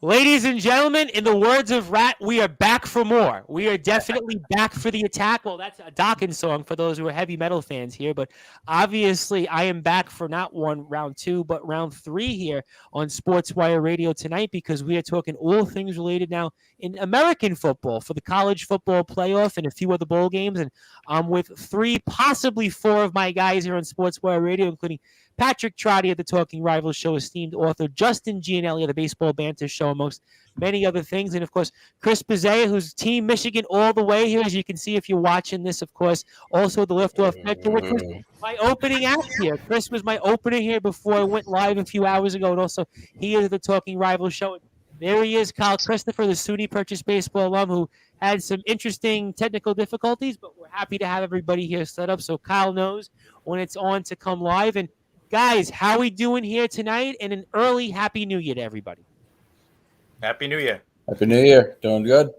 Ladies and gentlemen, in the words of Rat, we are back for more. We are definitely back for the attack. Well, that's a Dawkins song for those who are heavy metal fans here, but obviously I am back for not round two, but round three here on Sportswire Radio tonight because we are talking all things related now in American football for the college football playoff and a few other bowl games. And I'm with three, possibly four of my guys here on Sportswire Radio, including Patrick Trotty at the Talking Rivals Show, esteemed author Justin Gianelli of the Baseball Banter Show, amongst many other things. And, of course, Chris Bezea, who's Team Michigan all the way here, as you can see if you're watching this, of course. Also the liftoff victor, which was my opening act here. Chris was my opener here before I went live a few hours ago. And also he is the Talking Rivals Show. There he is, Kyle Christopher, the SUNY Purchase Baseball alum who had some interesting technical difficulties, but we're happy to have everybody here set up so Kyle knows when it's on to come live. And guys, how we doing here tonight? And an early Happy New Year to everybody. Happy New Year. Happy New Year. Doing good.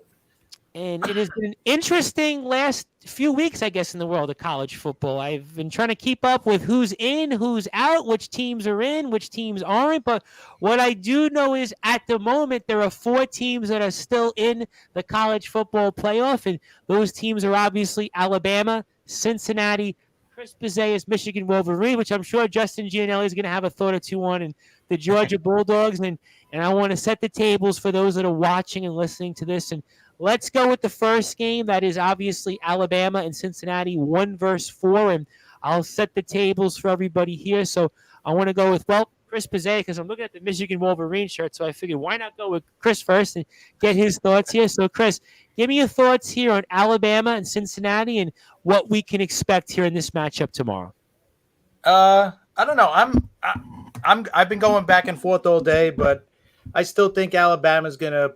And it has been an interesting last few weeks, I guess, in the world of college football. I've been trying to keep up with who's in, who's out, which teams are in, which teams aren't. But what I do know is at the moment, there are 4 teams that are still in the college football playoff. And those teams are obviously Alabama, Cincinnati, Chris Bezea's Michigan Wolverine, which I'm sure Justin Gianelli is going to have a thought or two on, and the Georgia Bulldogs. And I want to set the tables for those that are watching and listening to this. And let's go with the first game. That is obviously Alabama and Cincinnati, 1-4. And I'll set the tables for everybody here. So I want to go with, Chris Bezea, because I'm looking at the Michigan Wolverine shirt. So I figured, why not go with Chris first and get his thoughts here? So, Chris, give me your thoughts here on Alabama and Cincinnati and what we can expect here in this matchup tomorrow. I don't know. I've been going back and forth all day, but I still think Alabama's gonna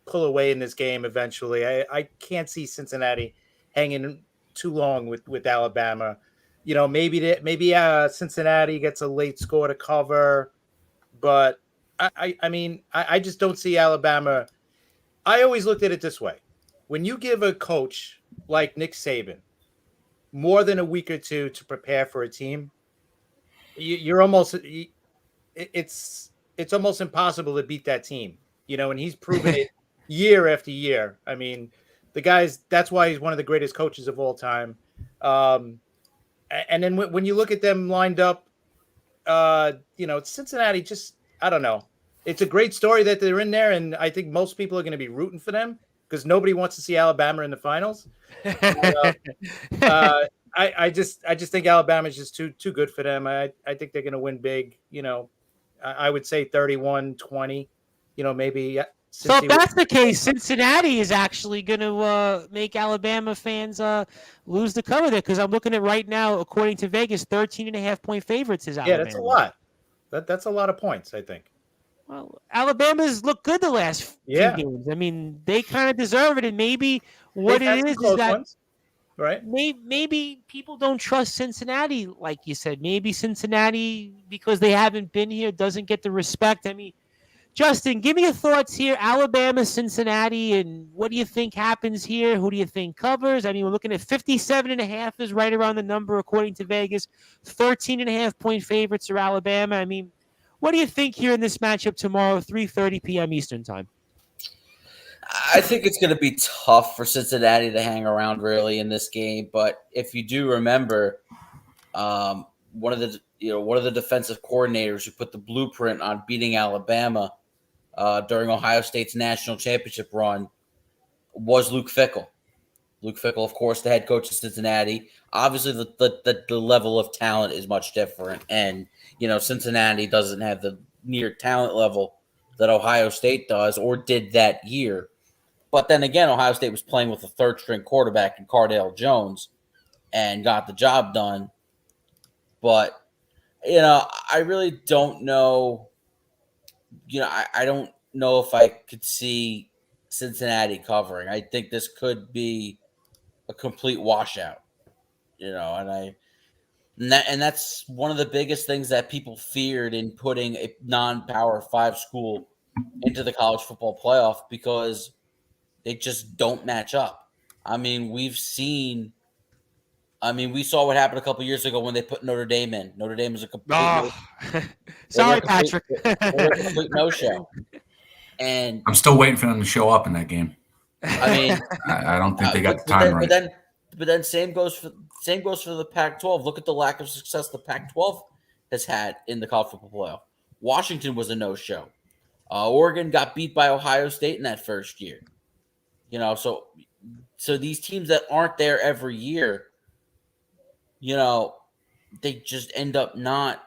pull away in this game eventually. I can't see Cincinnati hanging too long with Alabama. You know, maybe Cincinnati gets a late score to cover, but I just don't see Alabama. I always looked at it this way: when you give a coach like Nick Saban more than a week or two to prepare for a team, you're almost it's almost impossible to beat that team. You know, and he's proven it year after year. I mean, the guy's that's why he's one of the greatest coaches of all time. And then when you look at them lined up, you know, Cincinnati just, I don't know. It's a great story that they're in there, and I think most people are going to be rooting for them because nobody wants to see Alabama in the finals. I just think Alabama is just too good for them. I think they're going to win big. You know, I would say 31-20. You know, maybe. So if that's the case, Cincinnati is actually going to make Alabama fans lose the cover there because I'm looking at right now, according to Vegas, 13.5-point favorites is Alabama. Yeah, that's a lot. That's a lot of points, I think. Well, Alabama's looked good the last few games. I mean, they kind of deserve it, and maybe what it is that ones, right? Maybe people don't trust Cincinnati, like you said. Maybe Cincinnati, because they haven't been here, doesn't get the respect. I mean, Justin, give me your thoughts here. Alabama, Cincinnati, and what do you think happens here? Who do you think covers? I mean, we're looking at 57.5 is right around the number according to Vegas. 13.5-point favorites are Alabama. I mean, what do you think here in this matchup tomorrow, 3:30 p.m. Eastern time? I think it's going to be tough for Cincinnati to hang around really in this game. But if you do remember, one of the defensive coordinators who put the blueprint on beating Alabama during Ohio State's national championship run was Luke Fickell. Luke Fickell, of course, the head coach of Cincinnati. Obviously, the level of talent is much different, and you know Cincinnati doesn't have the near talent level that Ohio State does or did that year. But then again, Ohio State was playing with a third-string quarterback in Cardale Jones and got the job done. But you know, I really don't know. You know, I don't know if I could see Cincinnati covering. I think this could be a complete washout. You know, and that's one of the biggest things that people feared in putting a non-Power 5 school into the college football playoff because they just don't match up. I mean, we saw what happened a couple years ago when they put Notre Dame in. Notre Dame is a complete sorry, Patrick. complete no-show. And I'm still waiting for them to show up in that game. I mean, I don't think they got the time right. But then same goes for the Pac-12. Look at the lack of success the Pac-12 has had in the college football playoff. Washington was a no-show. Oregon got beat by Ohio State in that first year. So these teams that aren't there every year, they just end up not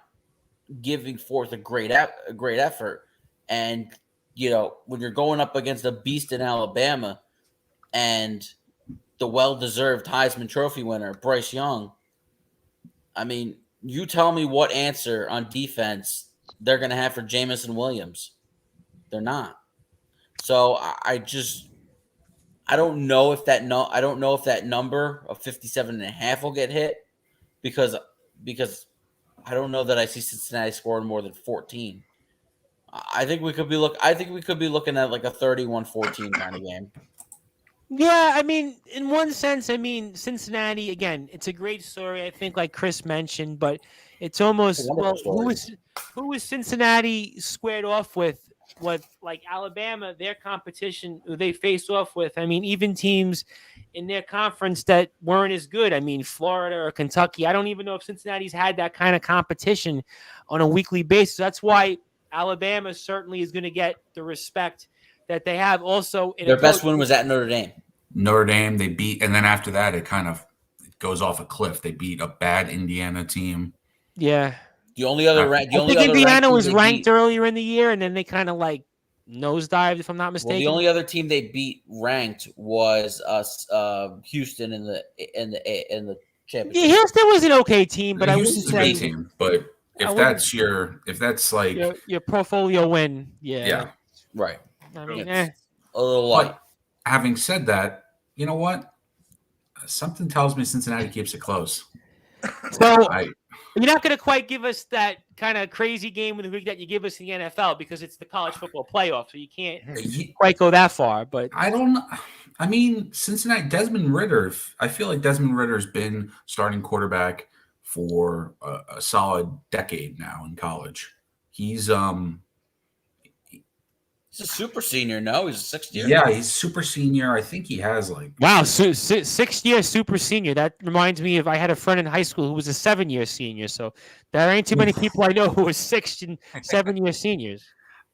giving forth a great effort. And when you're going up against a beast in Alabama and the well-deserved Heisman Trophy winner, Bryce Young, I mean, you tell me what answer on defense they're going to have for Jamison Williams. They're not. So I don't know if that number of 57.5 will get hit because I don't know that I see Cincinnati scoring more than 14. I think we could be looking at like a 31-14 kind of game. Yeah, I mean, in one sense, Cincinnati, again, it's a great story, I think, like Chris mentioned, but it's almost, who was Cincinnati squared off with? What, like Alabama, their competition, who they faced off with? I mean, even teams in their conference that weren't as good. I mean, Florida or Kentucky. I don't even know if Cincinnati's had that kind of competition on a weekly basis. That's why Alabama certainly is going to get the respect that they have. Also, their best win was at Notre Dame. Notre Dame, they beat, and then after that, it goes off a cliff. They beat a bad Indiana team. Yeah. I think Indiana was ranked earlier in the year, and then they kind of like nosedived, if I'm not mistaken. Well, the only other team they beat ranked was Houston in the championship. Yeah, Houston was an okay team, but Houston's a good team. But if that's like your portfolio win, yeah, right. I mean, a little light. But having said that, you know what? Something tells me Cincinnati keeps it close. So you're not going to quite give us that kind of crazy game of the week that you give us in the NFL because it's the college football playoff, so you can't quite go that far. But I don't know. I mean, Cincinnati, Desmond Ridder, I feel like Desmond Ritter's been starting quarterback for a solid decade now in college. He's a super senior. No, he's a sixth year. Yeah, he's super senior. I think he has wow, 6-year super senior. That reminds me of I had a friend in high school who was a 7-year senior. So there ain't too many people I know who are 6 and 7-year seniors.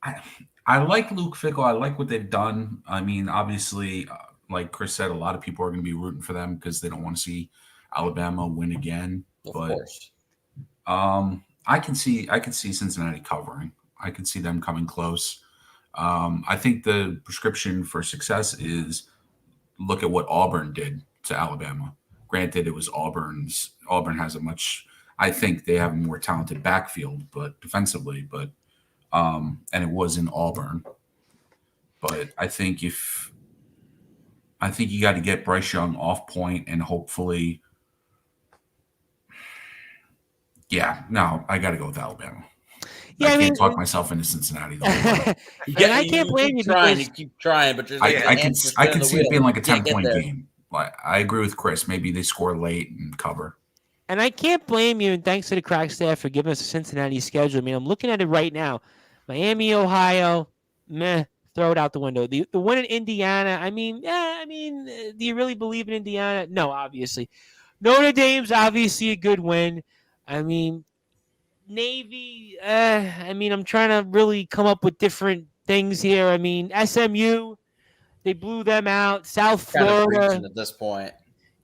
I like Luke Fickell. I like what they've done. I mean, obviously, like Chris said, a lot of people are going to be rooting for them because they don't want to see Alabama win again. Of course. I can see Cincinnati covering. I can see them coming close. I think the prescription for success is look at what Auburn did to Alabama. Granted, it was Auburn has I think they have a more talented backfield, but defensively, and it was in Auburn. But I think you got to get Bryce Young off point and hopefully, I got to go with Alabama. Yeah, I can't talk myself into Cincinnati. And I can't blame you. You keep trying, but I can see it being like a 10-point game. I agree with Chris. Maybe they score late and cover. And I can't blame you. And thanks to the crack staff for giving us a Cincinnati schedule. I mean, I'm looking at it right now. Miami, Ohio, meh. Throw it out the window. The win in Indiana. Do you really believe in Indiana? No, obviously. Notre Dame's obviously a good win. I mean, Navy, I'm trying to really come up with different things here. I mean, SMU, they blew them out. South Florida. At this point,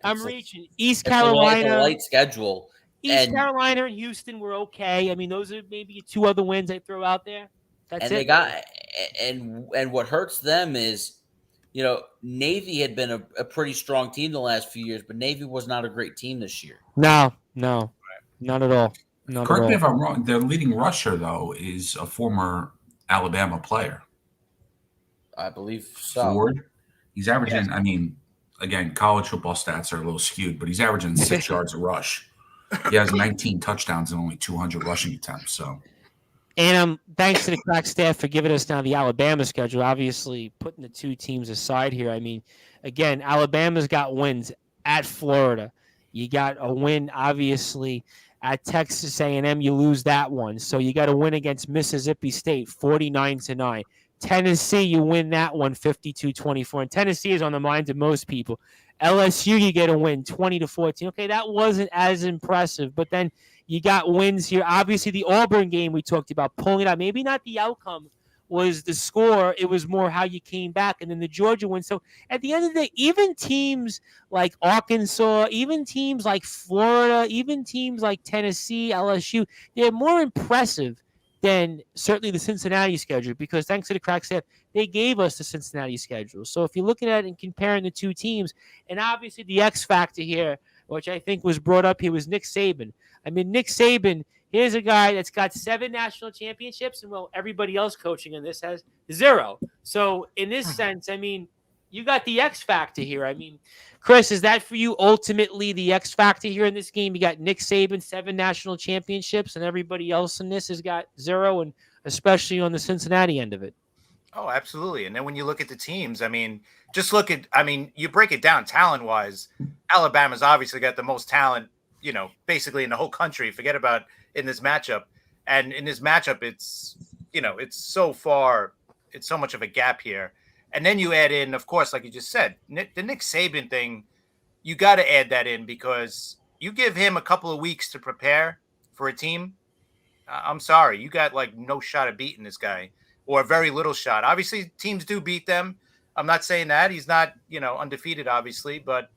I'm reaching. East Carolina. A light schedule. Carolina and Houston were okay. I mean, those are maybe 2 other wins I throw out there. That's it. And what hurts them is, Navy had been a pretty strong team the last few years, but Navy was not a great team this year. No, not at all. Correct me if I'm wrong. Their leading rusher, though, is a former Alabama player. I believe so. Ford. He's averaging, again, college football stats are a little skewed, but he's averaging 6 yards a rush. He has 19 touchdowns and only 200 rushing attempts. So, and thanks to the crack staff for giving us now the Alabama schedule. Obviously, putting the 2 teams aside here. I mean, again, Alabama's got wins at Florida. You got a win, obviously, at Texas A&M. You lose that one, so you got a win against Mississippi State, 49-9. Tennessee, you win that one 52-24. And Tennessee is on the minds of most people. LSU, you get a win 20-14. Okay, that wasn't as impressive, but then you got wins here. Obviously, the Auburn game we talked about, pulling it out. Maybe not the outcome was the score. It was more how you came back. And then the Georgia win. So at the end of the day, even teams like Arkansas, even teams like Florida, even teams like Tennessee, LSU, they're more impressive than certainly the Cincinnati schedule, because thanks to the crack staff, they gave us the Cincinnati schedule. So if you're looking at it and comparing the two teams, and obviously the X factor here, which I think was brought up here, was Nick Saban. I mean, Nick Saban, here's a guy that's got 7 national championships, and well, everybody else coaching in this has 0. So in this sense, I mean, you got the X factor here. I mean, Chris, is that for you ultimately the X factor here in this game? You got Nick Saban, 7 national championships, and everybody else in this has got 0, and especially on the Cincinnati end of it. Oh, absolutely. And then when you look at the teams, I mean, just look at, I mean, you break it down talent-wise, Alabama's obviously got the most talent, you know, basically in the whole country. Forget about in this matchup. And in this matchup, it's, you know, it's so much of a gap here. And then you add in, of course, like you just said, the Nick Saban thing, you got to add that in, because you give him a couple of weeks to prepare for a team. I'm sorry, you got like no shot at beating this guy, or a very little shot. Obviously, teams do beat them. I'm not saying that. He's not, you know, undefeated, obviously. But,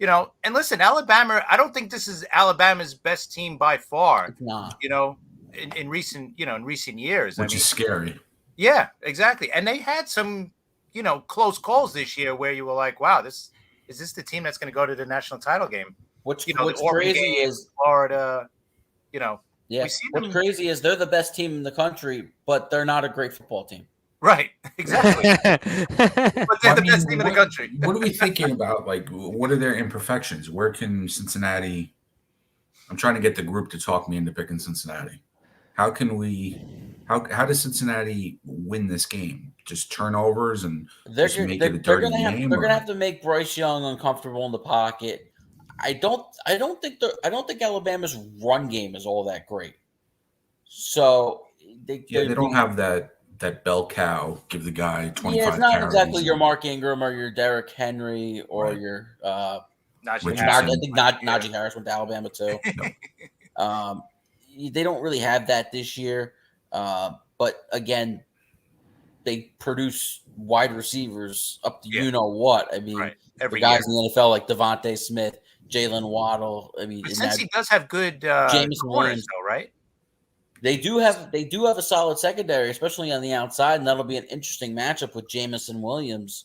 you know, and listen, Alabama, I don't think this is Alabama's best team by far, you know, in recent years. Which is scary. Yeah, exactly. And they had some, you know, close calls this year where you were like, wow, is this the team that's going to go to the national title game? What's crazy game, is Florida, you know. Yeah, what's crazy is they're the best team in the country, but they're not a great football team. Right, exactly. But they're the best team in the country. What are we thinking about? Like, what are their imperfections? Where can Cincinnati – I'm trying to get the group to talk me into picking Cincinnati. How can we – how does Cincinnati win this game? Just turnovers and just make it a dirty game? They're going to have to make Bryce Young uncomfortable in the pocket. I don't think Alabama's run game is all that great. So they don't have that bell cow, give the guy 25 carries. Yeah, it's not exactly your Mark Ingram or your Derrick Henry or your Najee Harris. I think Najee Harris went to Alabama too. They don't really have that this year. But again, they produce wide receivers up to you know what. I mean, every the guys year. in the NFL like Devontae Smith, Jalen Waddle. I mean, since he does have good Jameson corners, Williams, though, right? They do have a solid secondary, especially on the outside, and that'll be an interesting matchup with Jameson Williams.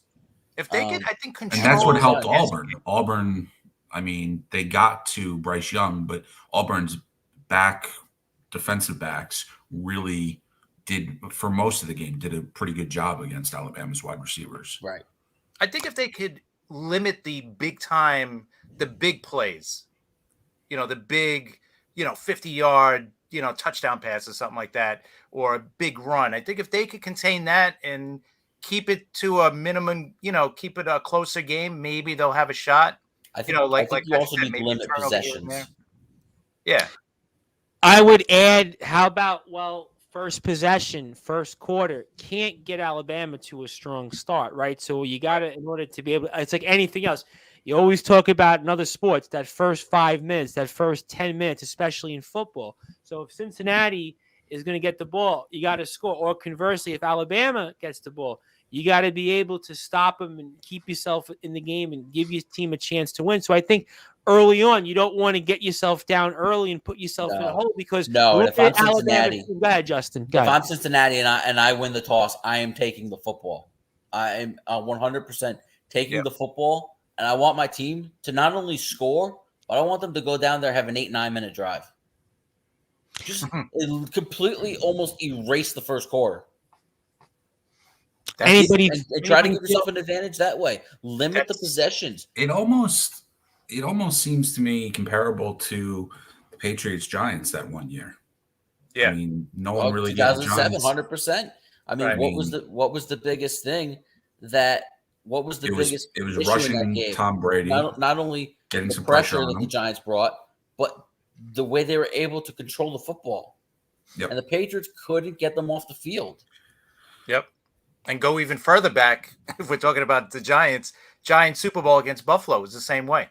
If they get, I think, control. And that's what helped Auburn. Auburn, I mean, they got to Bryce Young, but Auburn's defensive backs really did, for most of the game, did a pretty good job against Alabama's wide receivers. Right. I think if they could limit the big plays, you know, the big, 50-yard, touchdown pass or something like that, or a big run. I think if they could contain that and keep it to a minimum, keep it a closer game, maybe they'll have a shot. I think, like you also need to limit possessions. Yeah. I would add, how about, first possession, first quarter, can't get Alabama to a strong start, right? So you got to, in order to be able, it's like anything else. You always talk about in other sports, that first 5 minutes, that first 10 minutes, especially in football. So if Cincinnati is going to get the ball, you got to score. Or conversely, if Alabama gets the ball, you got to be able to stop them and keep yourself in the game and give your team a chance to win. So I think early on, you don't want to get yourself down early and put yourself in a hole, because if I'm Cincinnati, go ahead, Justin. If I'm Cincinnati and I win the toss, I am taking the football. I am 100% taking the football, and I want my team to not only score, but I want them to go down there, have an 8-9 minute drive. Just completely almost erase the first quarter. And try to give yourself an advantage that way. Limit the possessions. It almost seems to me comparable to the Patriots-Giants that one year. Yeah. I mean, no one really gave the 2007, 100%. I mean, what was the biggest thing that – what was the biggest – It was issue rushing in that game? Tom Brady. Not only getting the some pressure that the Giants brought, but the way they were able to control the football. Yep. And the Patriots couldn't get them off the field. Yep. And go even further back, if we're talking about the Giants Super Bowl against Buffalo was the same way.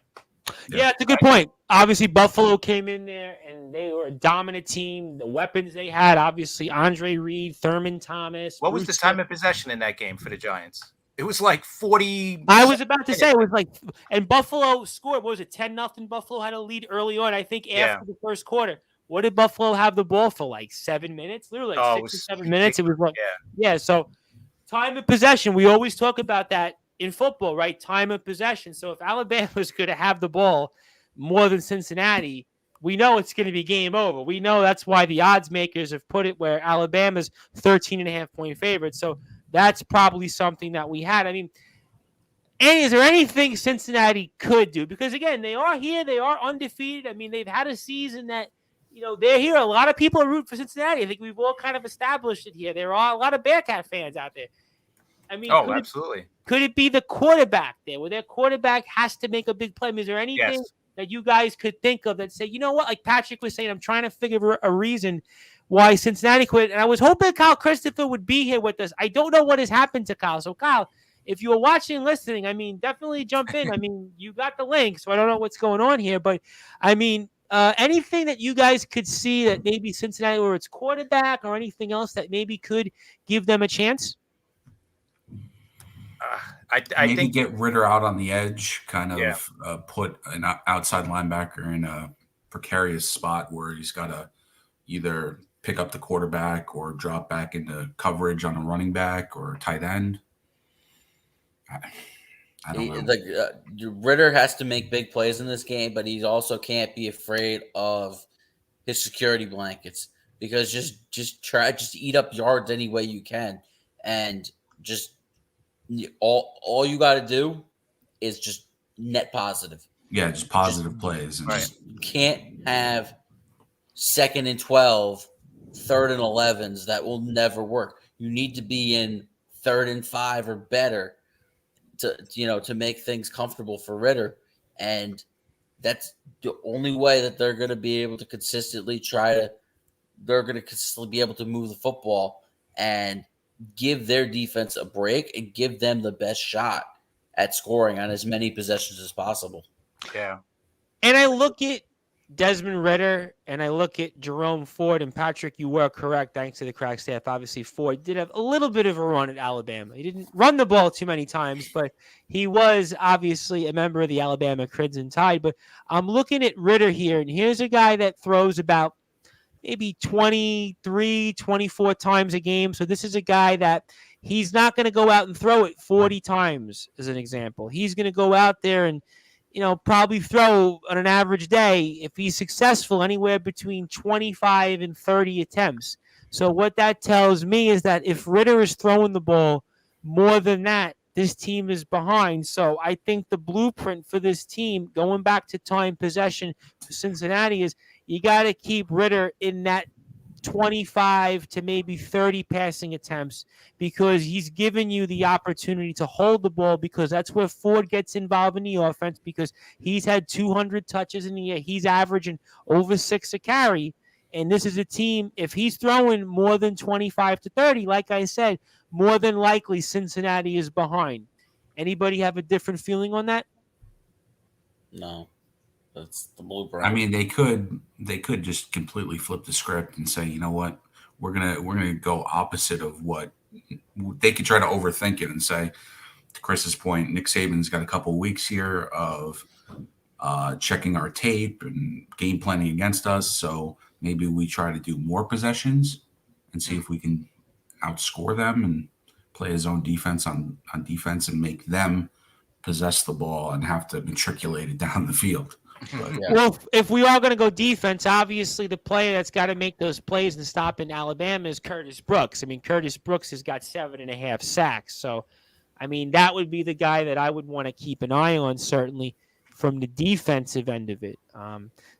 Yeah, it's a good point. Obviously, Buffalo came in there and they were a dominant team. The weapons they had, obviously, Andre Reed, Thurman Thomas. What was the time of possession in that game for the Giants? It was like 40. I was about to say it was like, and Buffalo scored. What was it, 10-0? Buffalo had a lead early on. I think after the first quarter. What did Buffalo have the ball for? Like 7 minutes, literally like 6 or 7 minutes. It was like, yeah. So time of possession. We always talk about that in football, right? Time of possession. So if Alabama's going to have the ball more than Cincinnati, we know it's going to be game over. We know that's why the odds makers have put it where Alabama's 13.5-point favorite. So that's probably something that we had. I mean, is there anything Cincinnati could do? Because, again, they are here. They are undefeated. I mean, they've had a season that, they're here. A lot of people are rooting for Cincinnati. I think we've all kind of established it here. There are a lot of Bearcat fans out there. I mean, absolutely. Could it be the quarterback there, where their quarterback has to make a big play? I mean, is there anything that you guys could think of that say, you know what, like Patrick was saying, I'm trying to figure a reason why Cincinnati quit. And I was hoping Kyle Christopher would be here with us. I don't know what has happened to Kyle. So, Kyle, if you were watching and listening, I mean, definitely jump in. I mean, you got the link, so I don't know what's going on here. But, I mean, anything that you guys could see that maybe Cincinnati or its quarterback or anything else that maybe could give them a chance? I think get Ritter out on the edge, kind of put an outside linebacker in a precarious spot where he's got to either pick up the quarterback or drop back into coverage on a running back or a tight end. I don't know. Ritter has to make big plays in this game, but he also can't be afraid of his security blankets, because just eat up yards any way you can, and just all you got to do is just net positive. Yeah, just positive plays. You can't have 2nd and 12, 3rd and 11s. That will never work. You need to be in 3rd and 5 or better to make things comfortable for Ritter, and that's the only way that they're going to be able to consistently be able to move the football and give their defense a break and give them the best shot at scoring on as many possessions as possible. Yeah. And I look at Desmond Ritter and I look at Jerome Ford, and Patrick, you were correct. Thanks to the crack staff. Obviously, Ford did have a little bit of a run at Alabama. He didn't run the ball too many times, but he was obviously a member of the Alabama Crimson Tide. But I'm looking at Ritter here, and here's a guy that throws about maybe 23, 24 times a game. So this is a guy that he's not going to go out and throw it 40 times, as an example. He's going to go out there and, probably throw on an average day, if he's successful, anywhere between 25 and 30 attempts. So what that tells me is that if Ritter is throwing the ball more than that, this team is behind. So I think the blueprint for this team, going back to time possession for Cincinnati, is you got to keep Ritter in that 25 to maybe 30 passing attempts, because he's given you the opportunity to hold the ball, because that's where Ford gets involved in the offense, because he's had 200 touches in the year. He's averaging over 6 a carry. And this is a team, if he's throwing more than 25 to 30, like I said, more than likely Cincinnati is behind. Anybody have a different feeling on that? No. That's the blueprint. I mean, they could just completely flip the script and say, you know what, we're gonna go opposite of what they could try to overthink it and say, to Chris's point, Nick Saban's got a couple weeks here of checking our tape and game planning against us. So maybe we try to do more possessions and see if we can outscore them and play his own defense on defense and make them possess the ball and have to matriculate it down the field. But, yeah. Well, if we are going to go defense, obviously the player that's got to make those plays and stop in Alabama is Curtis Brooks. I mean, Curtis Brooks has got 7.5 sacks. So, I mean, that would be the guy that I would want to keep an eye on, certainly from the defensive end of it.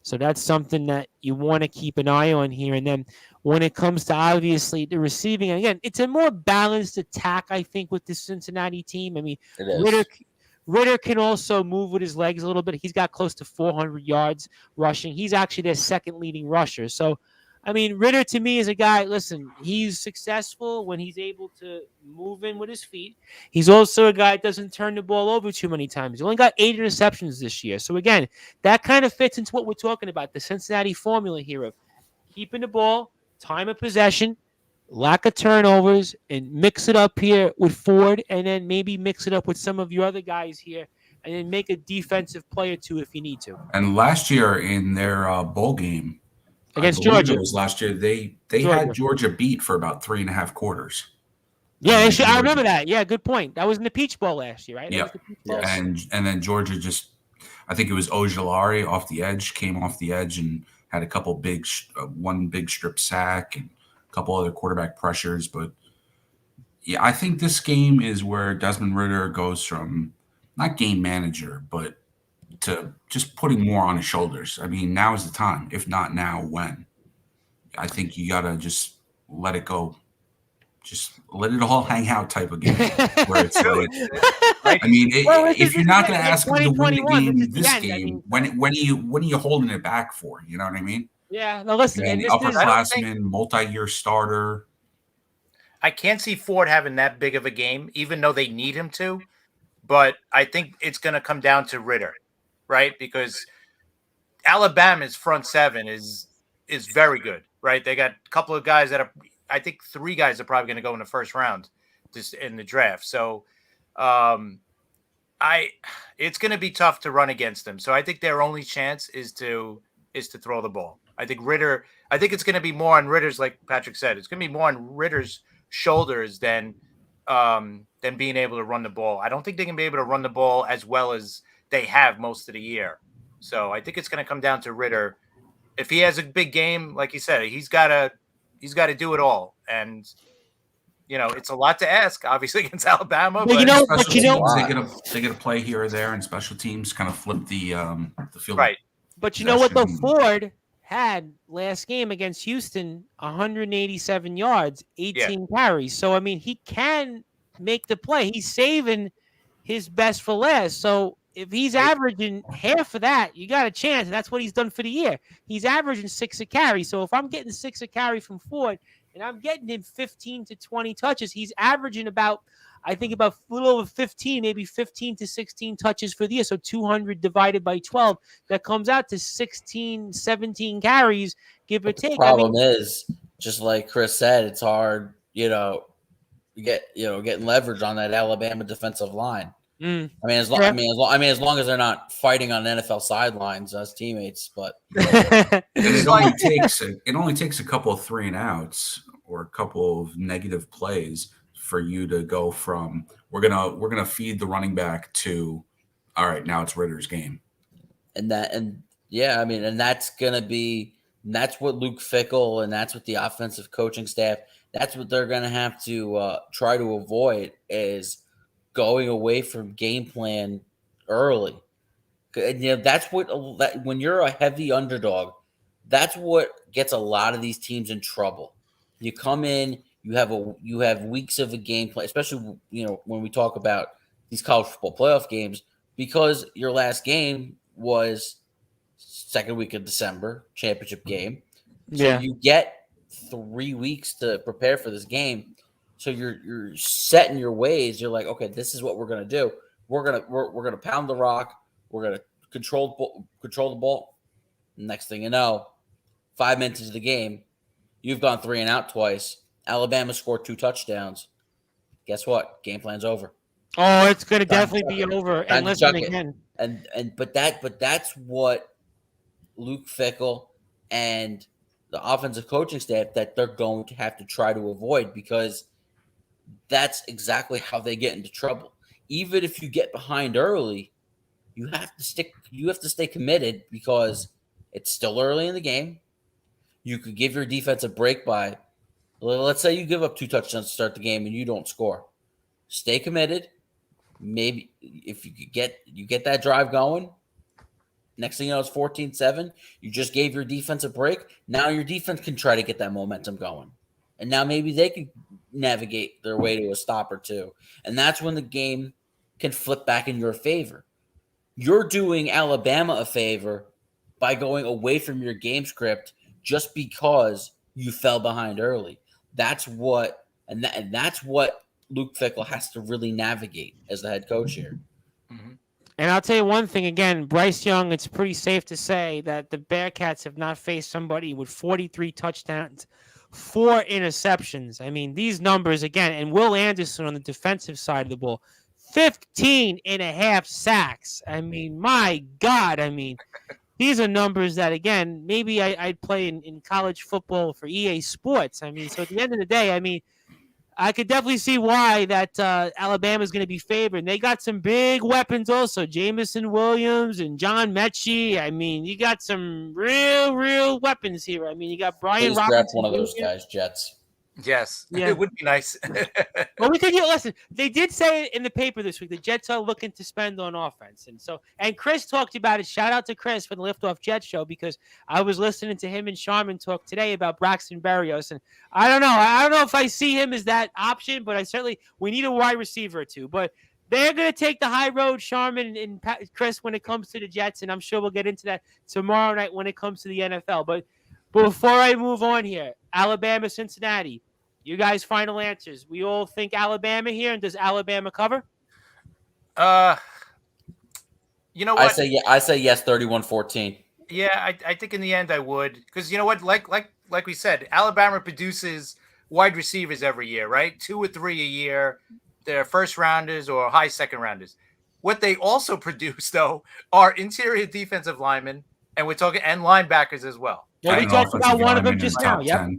So that's something that you want to keep an eye on here. And then when it comes to, obviously, the receiving, again, it's a more balanced attack, I think, with the Cincinnati team. I mean, Ritter can also move with his legs a little bit. He's got close to 400 yards rushing. He's actually their second leading rusher. So, I mean, Ritter to me is a guy, listen, he's successful when he's able to move in with his feet. He's also a guy that doesn't turn the ball over too many times. He only got 8 interceptions this year. So, again, that kind of fits into what we're talking about, the Cincinnati formula here of keeping the ball, time of possession, lack of turnovers, and mix it up here with Ford, and then maybe mix it up with some of your other guys here, and then make a defensive play or two if you need to. And last year in their bowl game Against I believe Georgia. it was last year, they had Georgia beat for about 3.5 quarters. Yeah, I remember that. Yeah, good point. That was in the Peach Bowl last year, right? Yeah, Yes. and then Georgia just, I think it was Ojulari off the edge, came off the edge and had a couple big, one big strip sack and a couple other quarterback pressures. But yeah, I think this game is where Desmond Ridder goes from not game manager, but to just putting more on his shoulders. I mean, now is the time. If not now, when? I think you got to just let it go. Just let it all hang out type of game. Where it's like, I mean, if you're not going to ask him to win the game this game, when are you holding it back for? You know what I mean? Yeah. No, listen. And upperclassman, multi-year starter. I can't see Ford having that big of a game, even though they need him to. But I think it's going to come down to Ridder, right? Because Alabama's front seven is very good, right? They got a couple of guys that are, I think 3 guys are probably going to go in the first round just in the draft. So it's going to be tough to run against them. So I think their only chance is to throw the ball. I think it's going to be more on Ritter's, like Patrick said, it's going to be more on Ritter's shoulders than being able to run the ball. I don't think they can be able to run the ball as well as they have most of the year. So I think it's going to come down to Ridder. If he has a big game, like you said, he's got to do it all. And, it's a lot to ask, obviously, against Alabama. Well, but they get a play here or there, and special teams kind of flip the field. Right. But you know what, though? Ford had last game against Houston 187 yards, 18 carries. So, I mean, he can make the play. He's saving his best for last. So, if he's averaging half of that, you got a chance. And that's what he's done for the year. He's averaging 6 a carry. So, if I'm getting 6 a carry from Ford and I'm getting him 15 to 20 touches, he's averaging about a little over 15, maybe 15 to 16 touches for the year. So 200 divided by 12, that comes out to 16, 17 carries, give or take. The problem is, just like Chris said, it's hard, getting leverage on that Alabama defensive line. I mean, as long as they're not fighting on NFL sidelines as teammates, but it only takes a couple of 3 and outs or a couple of negative plays for you to go from we're gonna feed the running back to all right, now it's Ritter's game. And that's what Luke Fickell and that's what the offensive coaching staff, that's what they're gonna have to try to avoid is going away from game plan early. And that's when you're a heavy underdog, that's what gets a lot of these teams in trouble. You come in, you have weeks of a game plan, especially when we talk about these college football playoff games, because your last game was second week of December, championship game. So you get 3 weeks to prepare for this game. So you're set in your ways. You're like, okay, this is what we're gonna do. We're gonna pound the rock. We're gonna control the ball. Next thing you know, 5 minutes into the game, you've gone 3 and out twice. Alabama scored 2 touchdowns. Guess what? Game plan's over. Oh, it's gonna definitely be over. And listen again. But that's what Luke Fickell and the offensive coaching staff that they're going to have to try to avoid, because that's exactly how they get into trouble. Even if you get behind early, you have to stay committed because it's still early in the game. You could give your defense a break by, let's say you give up 2 touchdowns to start the game and you don't score. Stay committed. Maybe if you get that drive going, next thing you know, it's 14-7. You just gave your defense a break. Now your defense can try to get that momentum going. And now maybe they can navigate their way to a stop or 2. And that's when the game can flip back in your favor. You're doing Alabama a favor by going away from your game script just because you fell behind early. That's what Luke Fickell has to really navigate as the head coach here. Mm-hmm. And I'll tell you one thing again, Bryce Young, it's pretty safe to say that the Bearcats have not faced somebody with 43 touchdowns, 4 interceptions. I mean, these numbers again, and Will Anderson on the defensive side of the ball, 15.5 sacks. I mean, my God. I mean, these are numbers that, again, maybe I'd play in college football for EA Sports. I mean, so at the end of the day, I mean, I could definitely see why that Alabama is going to be favored. And they got some big weapons also. Jamison Williams and John Mechie. I mean, you got some real weapons here. I mean, you got Brian Please Robinson. draft one of those guys, Jets. Yes, Yeah. it would be nice. Well, we could listen. They did say it in the paper this week. The Jets are looking to spend on offense, and Chris talked about it. Shout out to Chris for the Liftoff Jets show, because I was listening to him and Sharman talk today about Braxton Berrios, and I don't know if I see him as that option, but we need a wide receiver or two. But they're going to take the high road, Sharman and Chris, when it comes to the Jets, and I'm sure we'll get into that tomorrow night when it comes to the NFL. But before I move on here, Alabama, Cincinnati. You guys' final answers. We all think Alabama here, and does Alabama cover? You know what? I say yes, 31-14. Yeah, I think in the end I would, because you know what? Like we said, Alabama produces wide receivers every year, right? 2 or 3 a year. They're first rounders or high second rounders. What they also produce, though, are interior defensive linemen, and we're talking and linebackers as well. Well, we talked about one of them just now. Yep.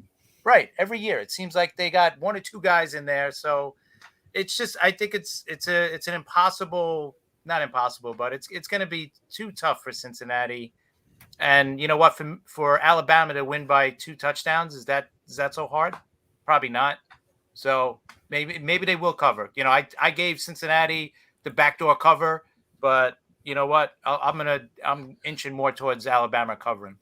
Right. Every year. It seems like they got 1 or 2 guys in there. So it's just, I think it's an impossible, not impossible, but it's going to be too tough for Cincinnati. And you know what, for Alabama to win by 2 touchdowns, is that so hard? Probably not. So maybe they will cover. You know, I gave Cincinnati the backdoor cover, but you know what? I'm inching more towards Alabama covering.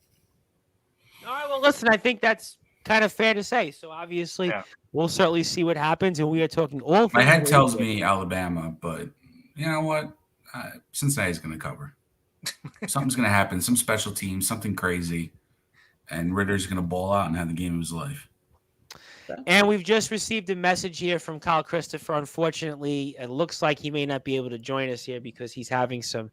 All right, well, listen, I think that's kind of fair to say. So obviously, we'll certainly see what happens, and we are talking all. My head tells me Alabama, but you know what? Cincinnati's going to cover. Something's going to happen. Some special team, something crazy, and Ritter's going to ball out and have the game of his life. And we've just received a message here from Kyle Christopher. Unfortunately, it looks like he may not be able to join us here because he's having some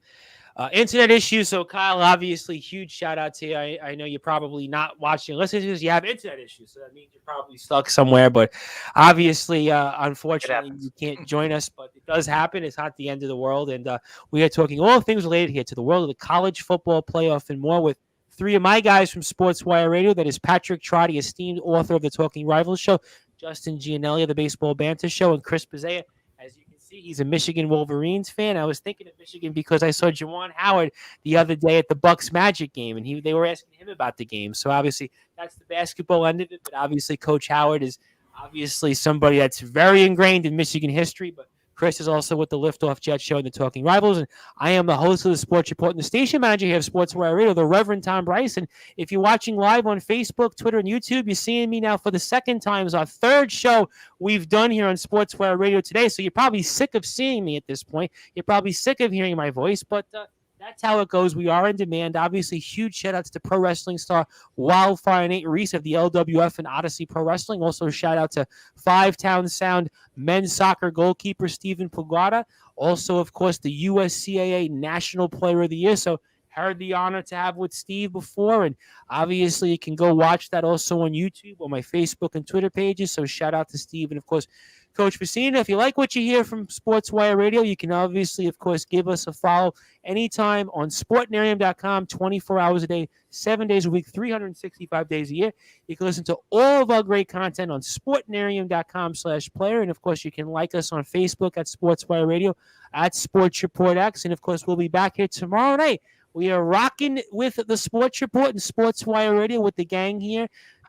internet issues. So, Kyle, obviously, huge shout out to you. I know you're probably not watching or listening to this. You have internet issues, so that means you're probably stuck somewhere. But obviously, unfortunately, you can't join us. But it does happen. It's not the end of the world. And we are talking all things related here to the world of the college football playoff and more with 3 of my guys from Sportswire Radio. That is Patrick Trotty, esteemed author of the Talking Rivals Show, Justin Gianelli of the Baseball Banter Show, and Chris Pizzea. As you can see, he's a Michigan Wolverines fan. I was thinking of Michigan because I saw Juwan Howard the other day at the Bucks Magic game, and they were asking him about the game. So obviously that's the basketball end of it, but obviously Coach Howard is obviously somebody that's very ingrained in Michigan history, but Chris is also with the Liftoff Jet Show and the Talking Rivals, and I am the host of the Sports Report and the station manager here of Sportswire Radio, the Reverend Tom Bryce. And if you're watching live on Facebook, Twitter, and YouTube, you're seeing me now for the second time. It's our 3rd show we've done here on Sportswire Radio today, so you're probably sick of seeing me at this point. You're probably sick of hearing my voice, but that's how it goes. We are in demand. Obviously, huge shout-outs to pro wrestling star Wildfire Nate Reese of the LWF and Odyssey Pro Wrestling. Also, shout-out to 5-Town Sound men's soccer goalkeeper Stephen Pugada. Also, of course, the USCAA National Player of the Year. So, had the honor to have with Steve before. And obviously, you can go watch that also on YouTube or my Facebook and Twitter pages. So, shout-out to Steve. And, of course, Coach Pacina, if you like what you hear from Sportswire Radio, you can obviously, of course, give us a follow anytime on sportnarium.com, 24 hours a day, 7 days a week, 365 days a year. You can listen to all of our great content on sportnarium.com/player. And, of course, you can like us on Facebook at Sportswire Radio, at Sports Report X. And, of course, we'll be back here tomorrow night. We are rocking with the Sports Report and Sportswire Radio with the gang here.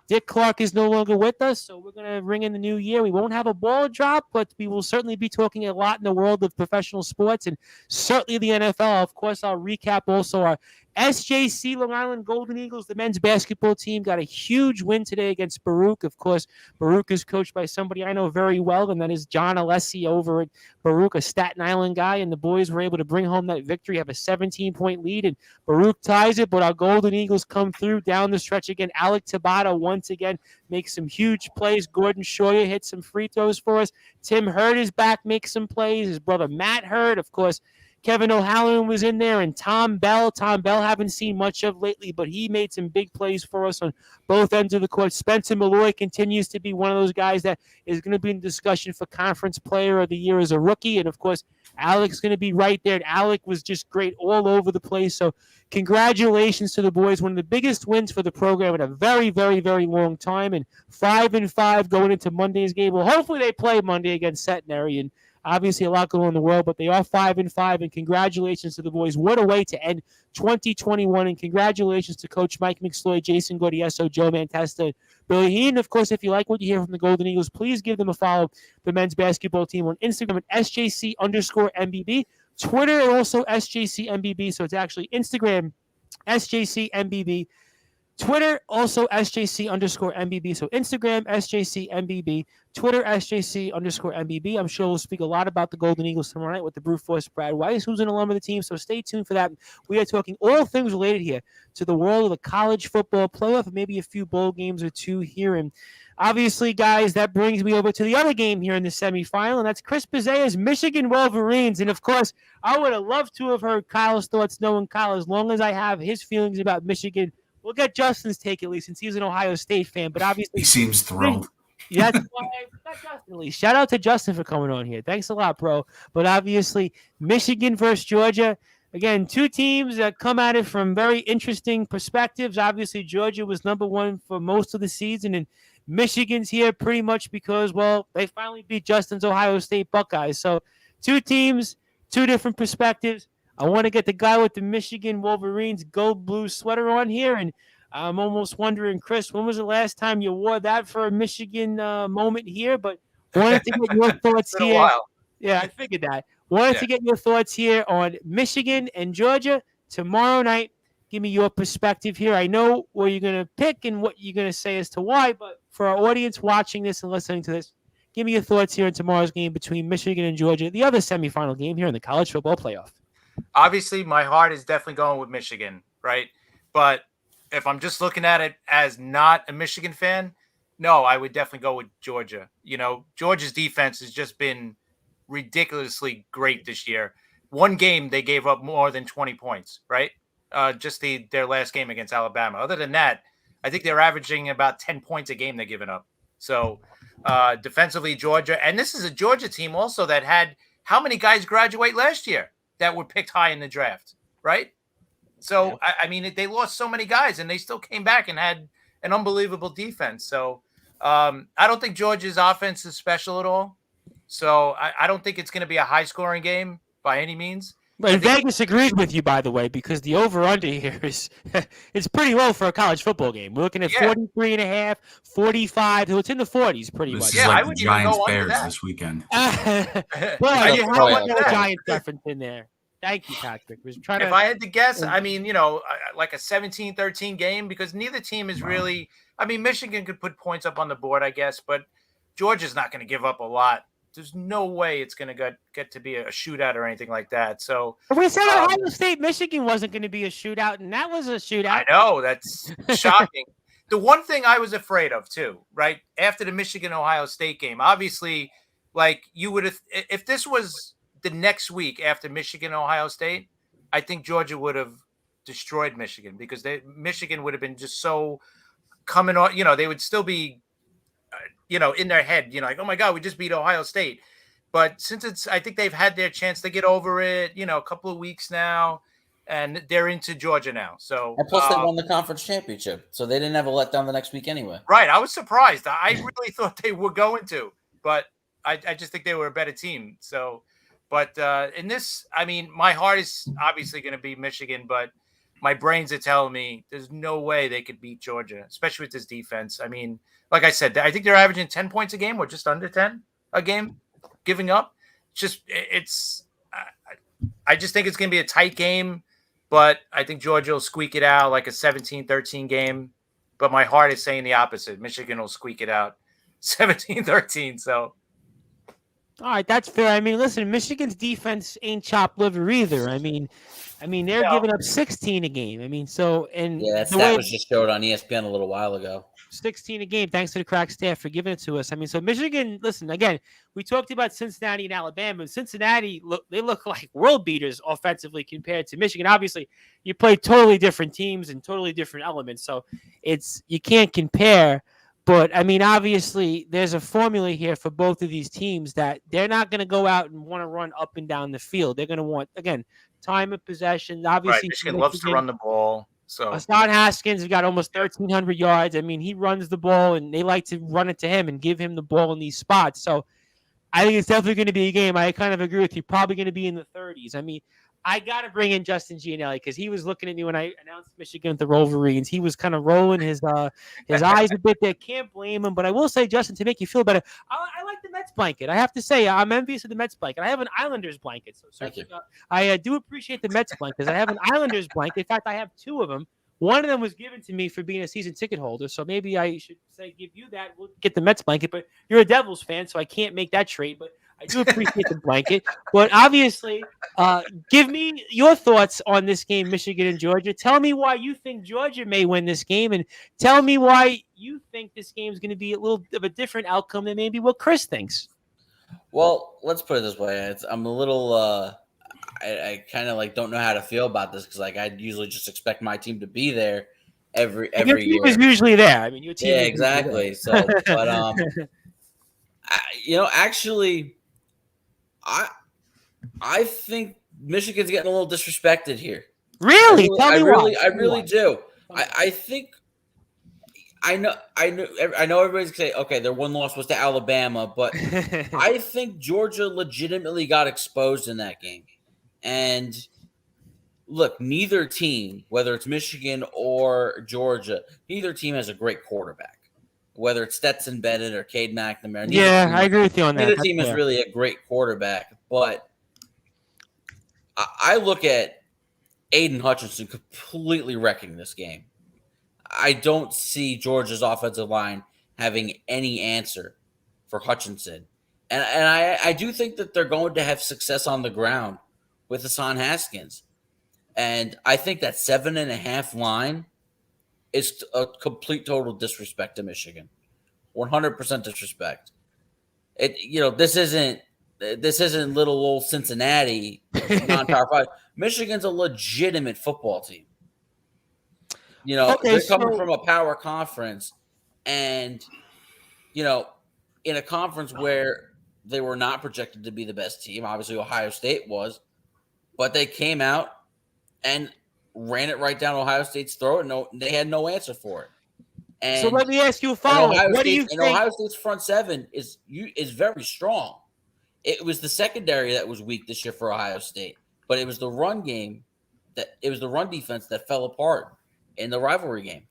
Dick Clark is no longer with us, so we're going to ring in the new year. We won't have a ball drop, but we will certainly be talking a lot in the world of professional sports and certainly the NFL. Of course, I'll recap also our SJC Long Island Golden Eagles, the men's basketball team, got a huge win today against Baruch. Of course, Baruch is coached by somebody I know very well, and that is John Alessi over at Baruch, a Staten Island guy, and the boys were able to bring home that victory, have a 17-point lead, and Baruch ties it, but our Golden Eagles come through down the stretch again. Alec Tabata once again makes some huge plays. Gordon Shoyer hits some free throws for us. Tim Hurd is back, makes some plays. His brother Matt Hurd, of course, Kevin O'Halloran was in there, and Tom Bell. Tom Bell haven't seen much of lately, but he made some big plays for us on both ends of the court. Spencer Malloy continues to be one of those guys that is going to be in discussion for Conference Player of the Year as a rookie. And, of course, Alec's going to be right there. And Alec was just great all over the place. So congratulations to the boys. One of the biggest wins for the program in a very, very, very long time. And 5-5 going into Monday's game. Well, hopefully they play Monday against Centenary. And obviously a lot going on in the world, but they are 5-5, and congratulations to the boys. What a way to end 2021, and congratulations to Coach Mike McSloy, Jason Gordieso, Joe Mantesta, Billy Heen. Of course, if you like what you hear from the Golden Eagles, please give them a follow, the men's basketball team, on Instagram at SJC_MBB, Twitter also SJCMBB, so it's actually Instagram SJCMBB, Twitter, also SJC_MBB. So Instagram, SJCMBB. Twitter, SJC_MBB. I'm sure we'll speak a lot about the Golden Eagles tomorrow night with the Brute Force Brad Weiss, who's an alum of the team. So stay tuned for that. We are talking all things related here to the world of the college football playoff and maybe a few bowl games or two here. And obviously, guys, that brings me over to the other game here in the semifinal, and that's Chris Bizea's Michigan Wolverines. And, of course, I would have loved to have heard Kyle's thoughts, knowing Kyle, as long as I have his feelings about Michigan. We'll get Justin's take at least, since he's an Ohio State fan. But obviously, he seems thrilled. Yeah, that's why I got Justin at least. Shout out to Justin for coming on here. Thanks a lot, bro. But obviously, Michigan versus Georgia. Again, two teams that come at it from very interesting perspectives. Obviously, Georgia was number one for most of the season, and Michigan's here pretty much because, well, they finally beat Justin's Ohio State Buckeyes. So two teams, two different perspectives. I want to get the guy with the Michigan Wolverines gold blue sweater on here, and I'm almost wondering, Chris, when was the last time you wore that for a Michigan moment here? But wanted to get your thoughts It's been here. a while. Yeah, I figured that. Wanted to get your thoughts here on Michigan and Georgia tomorrow night. Give me your perspective here. I know where you're going to pick and what you're going to say as to why, but for our audience watching this and listening to this, give me your thoughts here on tomorrow's game between Michigan and Georgia, the other semifinal game here in the college football playoff. Obviously, my heart is definitely going with Michigan, right? But if I'm just looking at it as not a Michigan fan, no, I would definitely go with Georgia. You know, Georgia's defense has just been ridiculously great this year. One game, they gave up more than 20 points, right? Just their last game against Alabama. Other than that, I think they're averaging about 10 points a game they're giving up. So defensively, Georgia. And this is a Georgia team also that had how many guys graduate last year that were picked high in the draft, right? So, yeah. I mean, they lost so many guys, and they still came back and had an unbelievable defense. So I don't think Georgia's offense is special at all. So I don't think it's going to be a high-scoring game by any means. But Vegas agrees with you, by the way, because the over-under here is it's pretty low for a college football game. We're looking at 43.5, 45. So it's in the 40s pretty much. This is like the Giants-Bears this weekend. Well, you have no Giants reference in there. Thank you, Patrick. If I had to guess, I mean, you know, like a 17-13 game, because neither team is really – I mean, Michigan could put points up on the board, I guess, but Georgia's not going to give up a lot. There's no way it's going to get to be a shootout or anything like that. So we said Ohio State, Michigan wasn't going to be a shootout, and that was a shootout. I know. That's shocking. The one thing I was afraid of, too, right, after the Michigan-Ohio State game, obviously, like, you would have – if this was the next week after Michigan-Ohio State, I think Georgia would have destroyed Michigan because Michigan would have been just so coming on – you know, they would still be – you know, in their head, you know, like, oh my God, we just beat Ohio State. But since I think they've had their chance to get over it, you know, a couple of weeks now, and they're into Georgia now. So, and plus they won the conference championship, so they didn't have a letdown the next week anyway. Right. I was surprised. I really thought they were going to, but I just think they were a better team. So, but in this, I mean, my heart is obviously going to be Michigan, but my brains are telling me there's no way they could beat Georgia, especially with this defense. I mean, like I said, I think they're averaging 10 points a game or just under 10 a game, giving up. I just think it's going to be a tight game. but I think Georgia will squeak it out like a 17-13 game. But my heart is saying the opposite. Michigan will squeak it out 17-13. So, All right, that's fair. I mean, listen, Michigan's defense ain't chopped liver either. I mean, they're giving up 16 a game. I mean, so and Yeah, that the way stat was just showed on ESPN a little while ago. 16 a game, thanks to the crack staff for giving it to us. I mean, so Michigan, listen, again, we talked about Cincinnati and Alabama. Cincinnati, they look like world beaters offensively compared to Michigan. Obviously, you play totally different teams and totally different elements, so you can't compare. But, I mean, obviously, there's a formula here for both of these teams that they're not going to go out and want to run up and down the field. They're going to want, again, time of possession. Obviously, Michigan loves to run the ball. So Hassan Haskins has got almost 1,300 yards. I mean, he runs the ball, and they like to run it to him and give him the ball in these spots. So I think it's definitely going to be a game. I kind of agree with you. Probably going to be in the 30s. I mean, I got to bring in Justin Gianelli because he was looking at me when I announced Michigan with the Wolverines. He was kind of rolling his eyes a bit there. Can't blame him. But I will say, Justin, to make you feel better, I like the Mets blanket. I have to say, I'm envious of the Mets blanket. I have an Islanders blanket. So certainly, I do appreciate the Mets blanket because I have an Islanders blanket. In fact, I have two of them. One of them was given to me for being a season ticket holder, so maybe I should say give you that. We'll get the Mets blanket, but you're a Devils fan, so I can't make that trade. But I do appreciate the blanket. But obviously, give me your thoughts on this game, Michigan and Georgia. Tell me why you think Georgia may win this game, and tell me why you think this game is going to be a little of a different outcome than maybe what Chris thinks. Well, let's put it this way. I'm a little I kind of like don't know how to feel about this because like I usually just expect my team to be there every your team year. is usually there. I mean, your team. Yeah, exactly. So, but actually, I think Michigan's getting a little disrespected here. Really? Tell me why. I really do. I think. I know everybody's gonna say, okay, their one loss was to Alabama, but I think Georgia legitimately got exposed in that game. And look, neither team, whether it's Michigan or Georgia, neither team has a great quarterback. Whether it's Stetson Bennett or Cade McNamara. Yeah, I agree with you on that. Neither team is really a great quarterback. But I look at Aiden Hutchinson completely wrecking this game. I don't see Georgia's offensive line having any answer for Hutchinson. And I do think that they're going to have success on the ground with Hassan Haskins. And I think that 7.5 line is a complete total disrespect to Michigan. 100% disrespect. This isn't little old Cincinnati non-power 5. Michigan's a legitimate football team. They're coming from a power conference and, in a conference where they were not projected to be the best team. Obviously, Ohio State was, but they came out and ran it right down Ohio State's throat, and they had no answer for it. And so let me ask you a follow-up. What do you think? Ohio State's front seven is very strong. It was the secondary that was weak this year for Ohio State, but it was the run defense that fell apart in the rivalry game.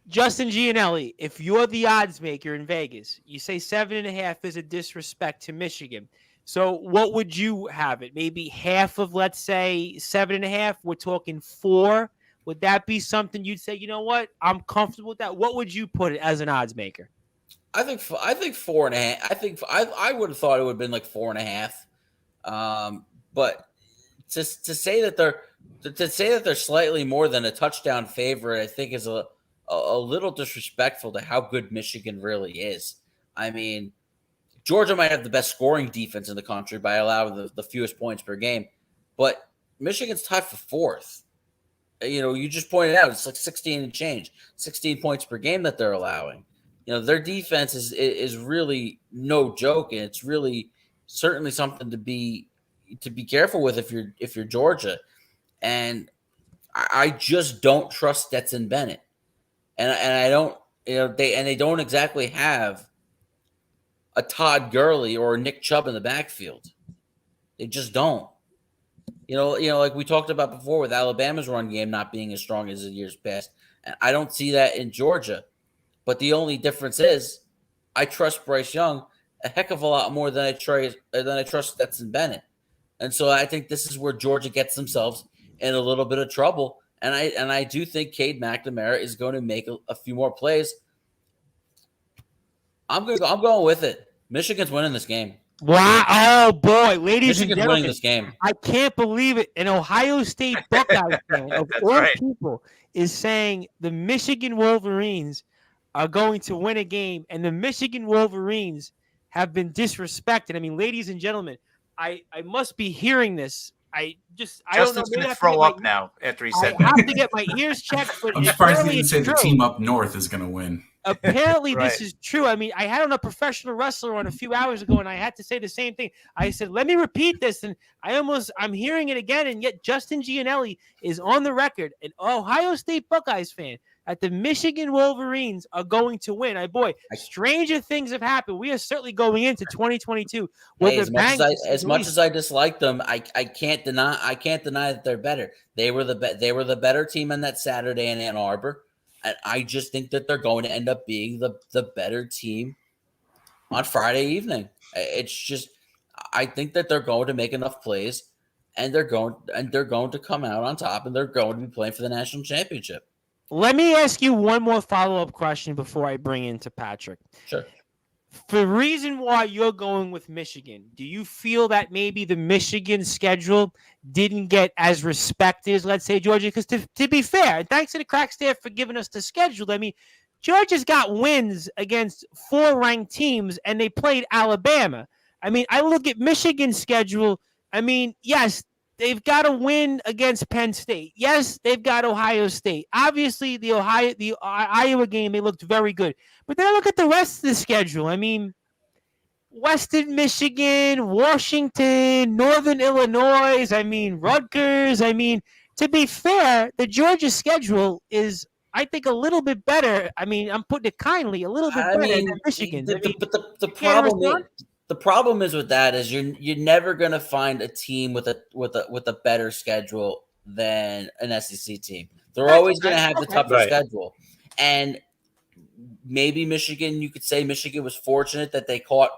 Justin Gianelli, if you're the odds maker in Vegas, you say 7.5 is a disrespect to Michigan. So what would you have it? Maybe half of, let's say, 7.5? We're talking 4. Would that be something you'd say, you know what? I'm comfortable with that. What would you put it as an odds maker? I think 4.5. I would have thought it would have been like 4.5. But to say that they're slightly more than a touchdown favorite, I think is a little disrespectful to how good Michigan really is. I mean, Georgia might have the best scoring defense in the country by allowing the fewest points per game, but Michigan's tied for 4th. You just pointed out it's like 16 and change, 16 points per game that they're allowing. Their defense is really no joke, and it's really certainly something to be careful with if you're Georgia. And I just don't trust Stetson Bennett, and I don't they don't exactly have a Todd Gurley or a Nick Chubb in the backfield. They just don't. Like we talked about before with Alabama's run game not being as strong as in years past, and I don't see that in Georgia. But the only difference is I trust Bryce Young a heck of a lot more than I trust Stetson Bennett. And so I think this is where Georgia gets themselves in a little bit of trouble. And I do think Cade McNamara is going to make a few more plays. I'm going with it. Michigan's winning this game. Wow. Oh, boy. Ladies Michigan's and gentlemen, winning this game. I can't believe it. An Ohio State Buckeye fan of all right. people is saying the Michigan Wolverines are going to win a game, and the Michigan Wolverines have been disrespected. I mean, ladies and gentlemen, I must be hearing this. I don't know. Justin's Maybe going I to have throw get up my- now after he I said that. have to get my ears checked, but I'm surprised apparently he didn't say it's the true. team up north is going to win. Apparently, Right. this is true. I mean, I had on a professional wrestler on a few hours ago, and I had to say the same thing. I said, let me repeat this, and I'm hearing it again, and yet Justin Gianelli is on the record, an Ohio State Buckeyes fan, that the Michigan Wolverines are going to win. Boy, stranger things have happened. We are certainly going into 2022 with Hey, as much as I dislike them, I can't deny that they're better. They were the better team on that Saturday in Ann Arbor. And I just think that they're going to end up being the better team on Friday evening. It's just, I think that they're going to make enough plays, and they're going to come out on top, and they're going to be playing for the national championship. Let me ask you one more follow-up question before I bring into Patrick. Sure. For the reason why you're going with Michigan, do you feel that maybe the Michigan schedule didn't get as respected as, let's say, Georgia? Because to be fair, and thanks to the crack staff for giving us the schedule, I mean, Georgia's got wins against 4 ranked teams, and they played Alabama. I mean, I look at Michigan's schedule. I mean, yes, they've got a win against Penn State. Yes, they've got Ohio State. Obviously, the Iowa game, they looked very good. But then I look at the rest of the schedule. I mean, Western Michigan, Washington, Northern Illinois, I mean, Rutgers. I mean, to be fair, the Georgia schedule is, I think, a little bit better. I mean, I'm putting it kindly, a little bit better than Michigan's. The problem is with that is you're never going to find a team with a better schedule than an SEC team. They're always going to have the tougher schedule. And maybe Michigan, you could say Michigan was fortunate that they caught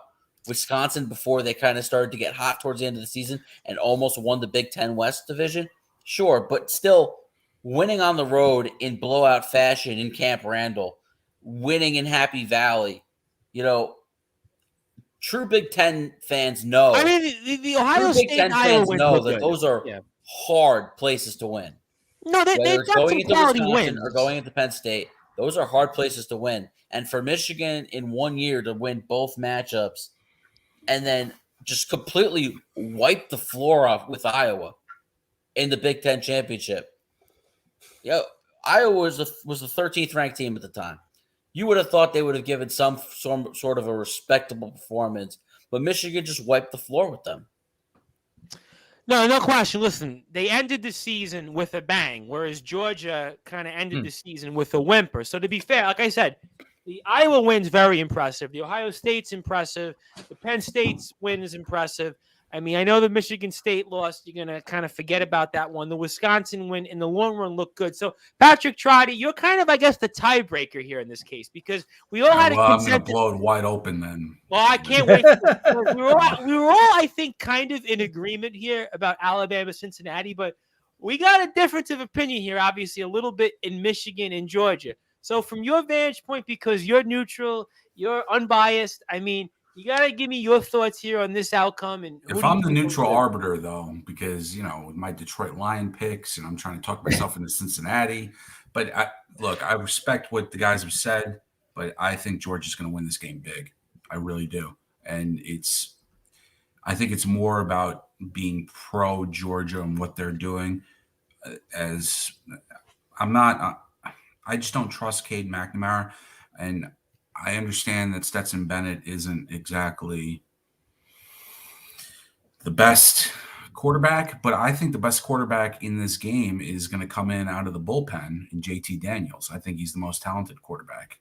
Wisconsin before they kind of started to get hot towards the end of the season and almost won the Big Ten West division. Sure, but still winning on the road in blowout fashion in Camp Randall, winning in Happy Valley, true Big Ten fans know. I mean, the Ohio State Big Ten fans know that those are hard places to win. No, they've got some quality wins. Or going into Penn State, those are hard places to win. And for Michigan in 1 year to win both matchups and then just completely wipe the floor off with Iowa in the Big Ten championship. Iowa was the 13th ranked team at the time. You would have thought they would have given some sort of a respectable performance, but Michigan just wiped the floor with them. No question. Listen, they ended the season with a bang, whereas Georgia kind of ended the season with a whimper. So to be fair, like I said, the Iowa win's very impressive. The Ohio State's impressive. The Penn State's win is impressive. I mean, I know the Michigan State loss, you're going to kind of forget about that one. The Wisconsin win in the long run looked good. So, Patrick Trotty, you're kind of, I guess, the tiebreaker here in this case because we all had a consensus. I'm going to blow it wide open then. Well, I can't wait. We were all, I think, kind of in agreement here about Alabama, Cincinnati, but we got a difference of opinion here, obviously, a little bit in Michigan and Georgia. So, from your vantage point, because you're neutral, you're unbiased, I mean, you got to give me your thoughts here on this outcome. And if I'm the neutral arbiter, though, because, my Detroit Lion picks and I'm trying to talk myself into Cincinnati. But, I respect what the guys have said, but I think Georgia's going to win this game big. I really do. And I think it's more about being pro-Georgia and what they're doing as I just don't trust Cade McNamara. And I understand that Stetson Bennett isn't exactly the best quarterback, but I think the best quarterback in this game is going to come in out of the bullpen in JT Daniels. I think he's the most talented quarterback.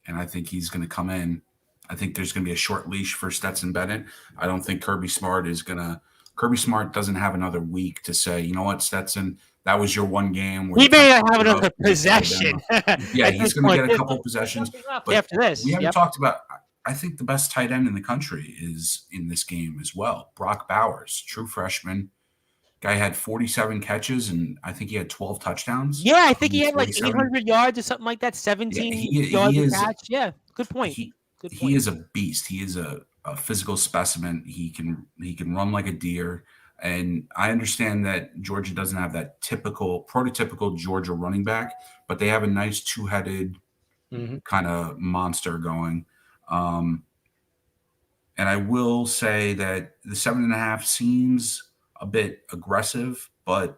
And I think he's going to come in. I think there's going to be a short leash for Stetson Bennett. I don't think Kirby Smart doesn't have another week to say, you know what, Stetson, that was your one game. He may have another possession. Yeah, he's going to get a couple of possessions. But after this, we haven't talked about. I think the best tight end in the country is in this game as well. Brock Bowers, true freshman. Guy had 47 catches, and I think he had 12 touchdowns. Yeah, I think he had 47. 800 yards or something like that, 17 he yards a is. catch. Yeah, good point. He is a beast. He is a physical specimen. He can run like a deer. And I understand that Georgia doesn't have that prototypical Georgia running back, but they have a nice two-headed kind of monster going. And I will say that the 7.5 seems a bit aggressive, but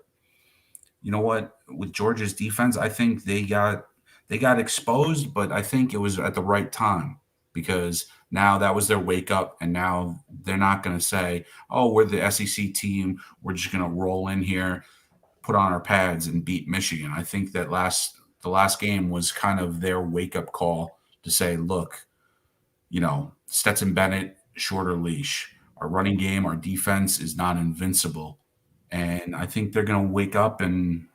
you know what? With Georgia's defense, I think they got exposed, but I think it was at the right time, because now that was their wake up, and now they're not going to say, "Oh, we're the SEC team. We're just going to roll in here, put on our pads, and beat Michigan." I think that the last game was kind of their wake up call to say, "Look, Stetson Bennett, shorter leash. Our running game, our defense is not invincible." And I think they're going to wake up, and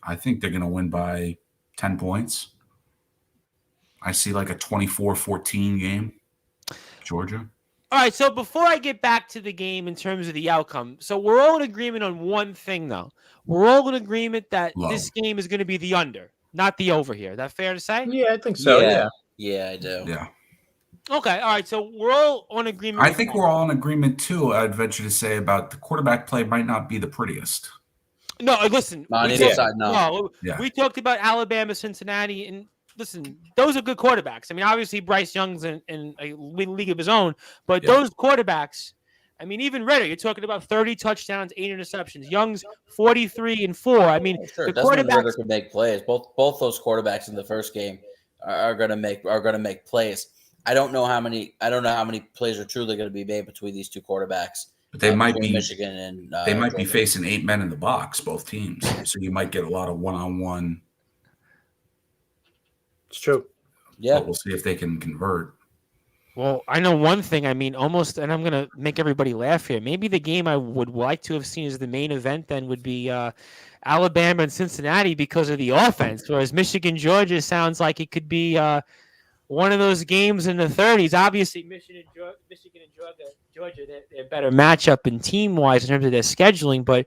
I think they're going to win by 10 points. I see like a 24-14 game, Georgia. All right, so before I get back to the game in terms of the outcome, so we're all in agreement on one thing, though. We're all in agreement that this game is going to be the under, not the over here. Is that fair to say? Yeah, I think so. Yeah, I do. Yeah. Okay, all right, so we're all on agreement. I think we're all in agreement, too, I'd venture to say, about the quarterback play might not be the prettiest. No, listen. We talked about Alabama, Cincinnati, and listen, those are good quarterbacks. I mean, obviously Bryce Young's in a league of his own, but those quarterbacks, I mean, even Redder, you're talking about 30 touchdowns, 8 interceptions. Young's 43-4. I mean, sure. The Desmond quarterbacks Ridder could make plays. Both those quarterbacks in the first game are going to make plays. I don't know how many plays are truly going to be made between these two quarterbacks. But they might be Michigan and they might Georgia. be facing 8 men in the box, both teams. So you might get a lot of one-on-one. It's true. Yeah, but we'll see if they can convert. Well, I know one thing. I mean, almost, and I'm going to make everybody laugh here. Maybe the game I would like to have seen as the main event then would be Alabama and Cincinnati because of the offense, whereas Michigan, Georgia sounds like it could be one of those games in the 30s. Obviously, Michigan and Georgia, they're a better matchup in team-wise in terms of their scheduling, but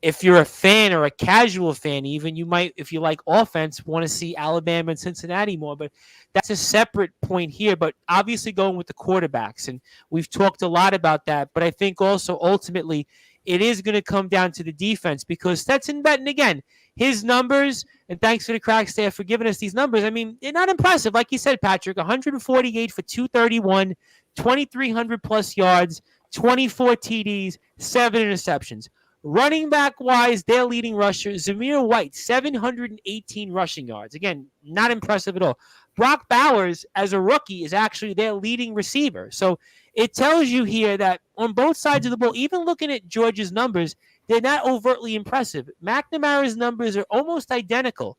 if you're a fan or a casual fan even, you might, if you like offense, want to see Alabama and Cincinnati more. But that's a separate point here. But obviously going with the quarterbacks, and we've talked a lot about that. But I think also ultimately it is going to come down to the defense because Stetson Bennett, again, his numbers, and thanks to the crack staff for giving us these numbers. I mean, they're not impressive. Like you said, Patrick, 148 for 231, 2,300 plus yards, 24 TDs, 7 interceptions. Running back wise, their leading rusher, Zamir White, 718 rushing yards. Again, not impressive at all. Brock Bowers, as a rookie, is actually their leading receiver. So it tells you here that on both sides of the ball, even looking at Georgia's numbers, they're not overtly impressive. McNamara's numbers are almost identical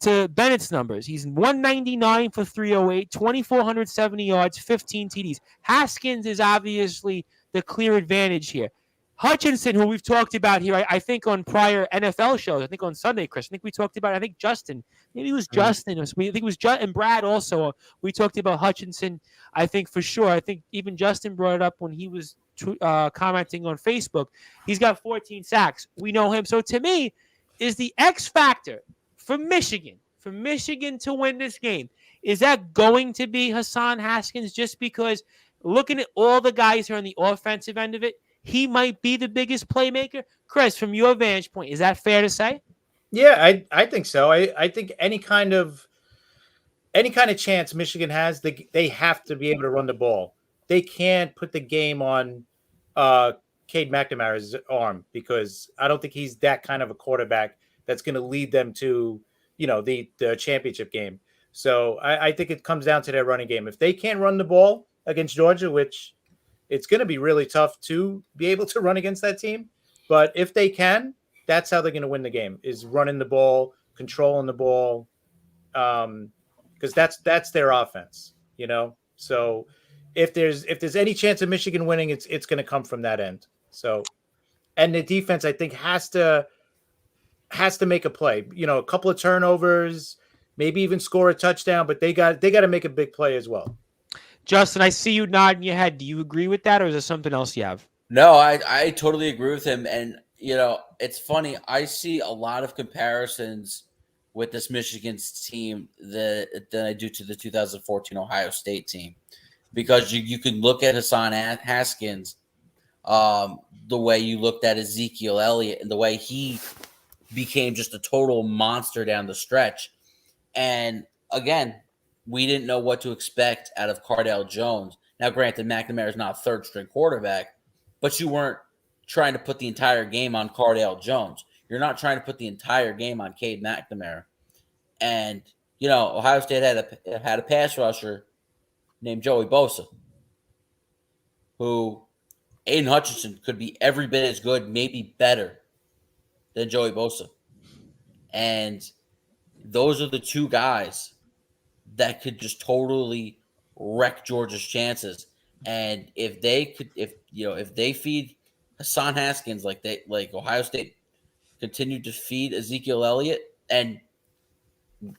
to Bennett's numbers. He's 199 for 308, 2,470 yards, 15 TDs. Haskins is obviously the clear advantage here. Hutchinson, who we've talked about here, I think on prior NFL shows, I think on Sunday, Chris, I think we talked about, I think Justin, maybe it was Justin, I think it was and Brad also, we talked about Hutchinson, I think for sure. I think even Justin brought it up when he was commenting on Facebook. He's got 14 sacks. We know him. So to me, is the X factor for Michigan to win this game, is that going to be Hassan Haskins just because looking at all the guys here on the offensive end of it, he might be the biggest playmaker? Chris, from your vantage point, is that fair to say? Yeah, I think so. I think any kind of chance Michigan has, they have to be able to run the ball. They can't put the game on Cade McNamara's arm because I don't think he's that kind of a quarterback that's going to lead them to, the championship game. So I think it comes down to their running game. If they can't run the ball against Georgia, which it's going to be really tough to be able to run against that team. But if they can, that's how they're going to win the game, is running the ball, controlling the ball, because that's their offense, So if there's any chance of Michigan winning, it's going to come from that end. So, and the defense, I think, has to make a play. A couple of turnovers, maybe even score a touchdown, but they got to make a big play as well. Justin, I see you nodding your head. Do you agree with that, or is there something else you have? No, I totally agree with him. And, it's funny. I see a lot of comparisons with this Michigan's team than I do to the 2014 Ohio State team, because you can look at Hassan Haskins the way you looked at Ezekiel Elliott and the way he became just a total monster down the stretch. And again, we didn't know what to expect out of Cardale Jones. Now, granted, McNamara is not a third-string quarterback, but you weren't trying to put the entire game on Cardale Jones. You're not trying to put the entire game on Cade McNamara. And, Ohio State had a pass rusher named Joey Bosa, who Aiden Hutchinson could be every bit as good, maybe better than Joey Bosa. And those are the two guys that could just totally wreck Georgia's chances. And if they feed Hassan Haskins like Ohio State continued to feed Ezekiel Elliott, and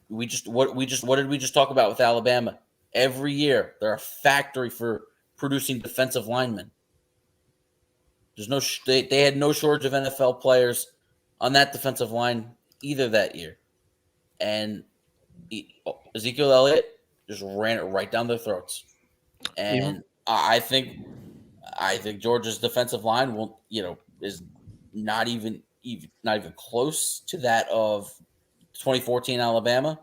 what did we just talk about with Alabama? Every year they're a factory for producing defensive linemen. They had no shortage of NFL players on that defensive line either that year. And Ezekiel Elliott just ran it right down their throats. And I think Georgia's defensive line is not even close to that of 2014 Alabama.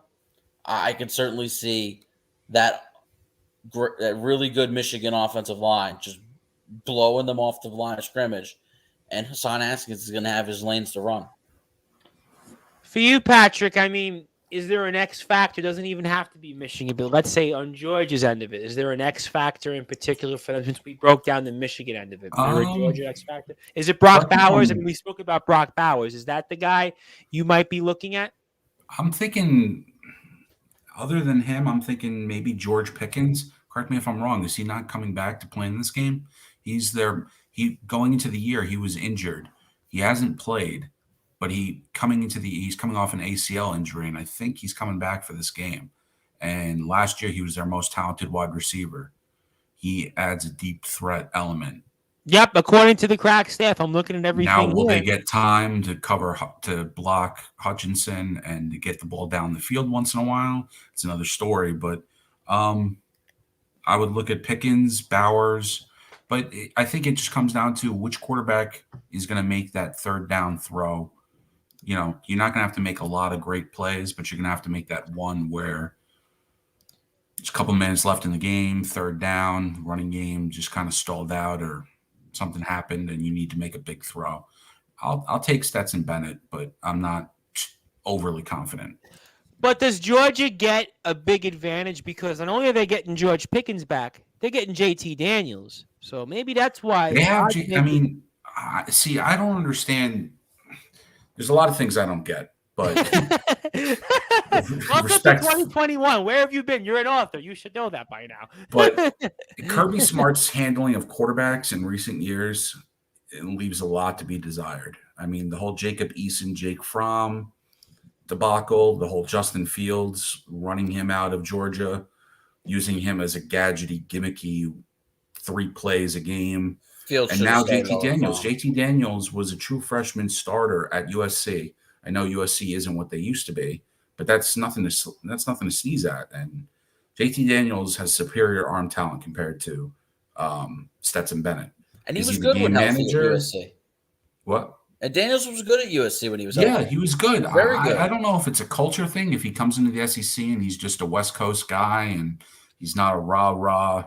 I can certainly see that really good Michigan offensive line just blowing them off the line of scrimmage, and Hassan Haskins is going to have his lanes to run. For you, Patrick, I mean, is there an X factor? It doesn't even have to be Michigan, but let's say on Georgia's end of it, is there an X factor in particular for them, since we broke down the Michigan end of it? Is there a Georgia X factor? Is it Brock Bowers? I mean, we spoke about Brock Bowers. Is that the guy you might be looking at? I'm thinking, other than him, I'm thinking maybe George Pickens. Correct me if I'm wrong. Is he not coming back to play in this game? He's there. Going into the year, he was injured. He hasn't played, but he's coming off an ACL injury, and I think he's coming back for this game. And last year, he was their most talented wide receiver. He adds a deep threat element. Yep, according to the crack staff, I'm looking at everything. Now, will they get time to block Hutchinson and to get the ball down the field once in a while? It's another story, but I would look at Pickens, Bowers, but I think it just comes down to which quarterback is going to make that third down throw. You're not going to have to make a lot of great plays, but you're going to have to make that one where there's a couple minutes left in the game, third down, running game just kind of stalled out or something happened and you need to make a big throw. I'll take Stetson Bennett, but I'm not overly confident. But does Georgia get a big advantage because not only are they getting George Pickens back, they're getting JT Daniels. So maybe that's why. They have. I don't understand. There's a lot of things I don't get, but welcome to 2021. Where have you been? You're an author. You should know that by now. But Kirby Smart's handling of quarterbacks in recent years, it leaves a lot to be desired. I mean, the whole Jacob Eason, Jake Fromm debacle, the whole Justin Fields running him out of Georgia, using him as a gadgety, gimmicky 3 plays a game. And now JT Daniels. JT Daniels was a true freshman starter at USC. I know USC isn't what they used to be, but that's nothing to sneeze at. And JT Daniels has superior arm talent compared to Stetson Bennett. And he was good when healthy at USC. What? And Daniels was good at USC when he was healthy. Yeah, he was good. Very good. I don't know if it's a culture thing, if he comes into the SEC and he's just a West Coast guy and he's not a rah-rah.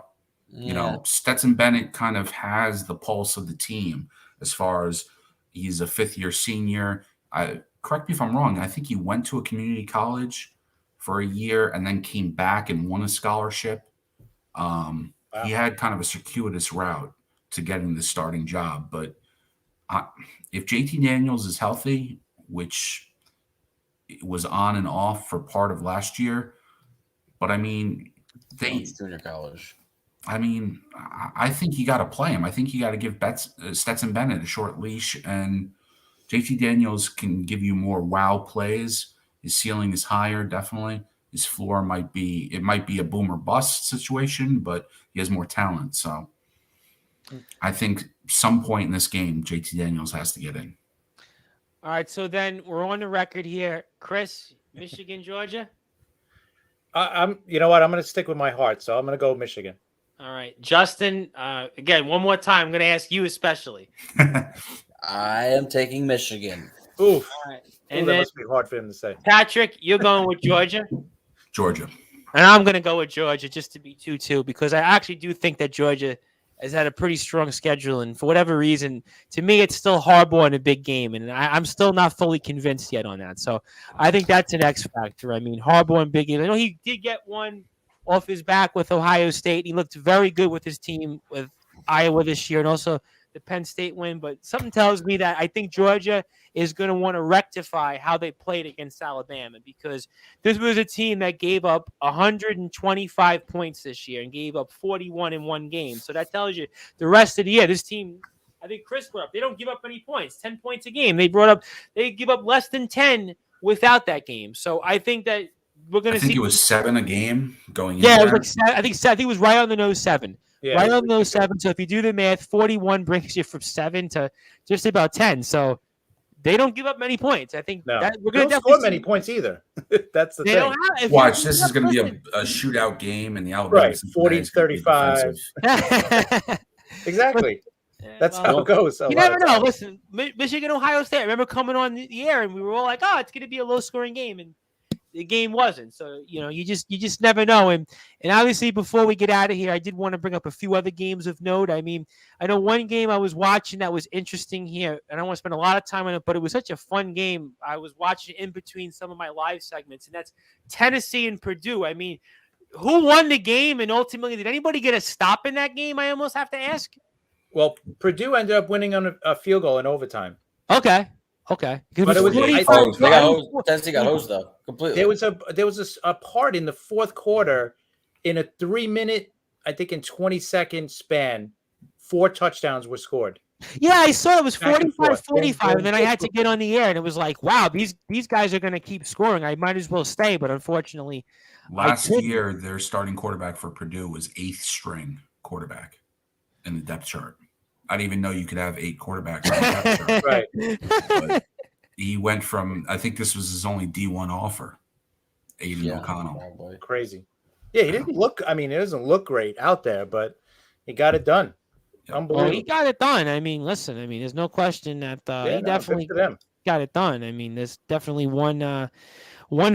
Yeah. Stetson Bennett kind of has the pulse of the team as far as he's a fifth-year senior. Correct me if I'm wrong. I think he went to a community college for a year and then came back and won a scholarship. Wow. He had kind of a circuitous route to getting the starting job. But if JT Daniels is healthy, which was on and off for part of last year, but I mean, junior college. I mean, I think you got to play him. I think you got to give Stetson Bennett a short leash, and JT Daniels can give you more wow plays. His ceiling is higher, definitely. His floor might be a boom or bust situation, but he has more talent. So I think some point in this game, JT Daniels has to get in. All right, so then we're on the record here. Chris, Michigan, Georgia. You know what? I'm going to stick with my heart, so I'm going to go Michigan. All right, Justin. Again, one more time. I'm going to ask you especially. I am taking Michigan. Oof. All right, And that must be hard for him to say. Patrick, you're going with Georgia. Georgia. And I'm going to go with Georgia just to be 2-2 because I actually do think that Georgia has had a pretty strong schedule. And for whatever reason, to me, it's still Harbaugh in a big game. And I'm still not fully convinced yet on that. So I think that's an X factor. I mean, Harbaugh in big games. I know he did get one off his back with Ohio State. He looked very good with his team with Iowa this year and also the Penn State win. But something tells me that I think Georgia is going to want to rectify how they played against Alabama because this was a team that gave up 125 points this year and gave up 41 in one game. So that tells you the rest of the year, this team, I think Chris brought up, they don't give up any points, 10 points a game. They give up less than 10 without that game. So I think that we're going to see. I think it was 7 a game going in. Yeah, it was like I think it was right on the nose 7. Yeah, right on those 7. So if you do the math, 41 brings you from 7 to just about 10. So they don't give up many points. I think that we're going to score many points either. That's the thing. Don't have, Watch, this is going to be a shootout game, and the Alabama right 40-35. Exactly. That's how it goes. You never know. Listen, Michigan, Ohio State. I remember coming on the air, and we were all like, "Oh, it's going to be a low-scoring game," and the game wasn't. So you just never know. And obviously, before we get out of here, I did want to bring up a few other games of note. I mean, I know one game I was watching that was interesting here, and I don't want to spend a lot of time on it, but it was such a fun game. I was watching in between some of my live segments, and that's Tennessee and Purdue. I mean, who won the game, and ultimately, did anybody get a stop in that game? I almost have to ask. Well, Purdue ended up winning on a field goal in overtime. Okay. But it was Tennessee got hosed though completely. There was a part in the fourth quarter in a 3-minute, I think in 20-second span, 4 touchdowns were scored. Yeah, I saw it was 45-45, and then I had to get on the air, and it was like, wow, these guys are going to keep scoring. I might as well stay, but unfortunately, last year their starting quarterback for Purdue was 8th string quarterback in the depth chart. I didn't even know you could have 8 quarterbacks on the depth chart. Right. But he went from, I think this was his only D1 offer, Aiden O'Connell. Crazy. Yeah, he didn't look, I mean, it doesn't look great out there, but he got it done. Yep. Unbelievable. Well, he got it done. I mean, listen, there's no question that he definitely got it done. I mean, there's definitely one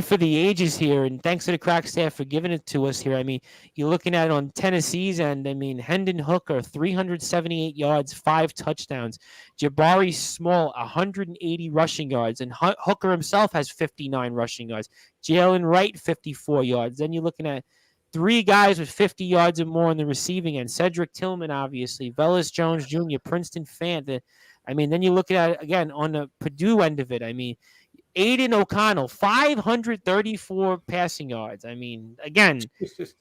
for the ages here, and thanks to the crack staff for giving it to us here. I mean, you're looking at it on Tennessee's end. I mean, Hendon Hooker, 378 yards, 5 touchdowns. Jabari Small, 180 rushing yards, and Hooker himself has 59 rushing yards. Jalen Wright, 54 yards. Then you're looking at 3 guys with 50 yards or more on the receiving end. Cedric Tillman, obviously. Velus Jones Jr., Princeton Fant. I mean, then you look at it again on the Purdue end of it. I mean, Aiden O'Connell, 534 passing yards. I mean, again,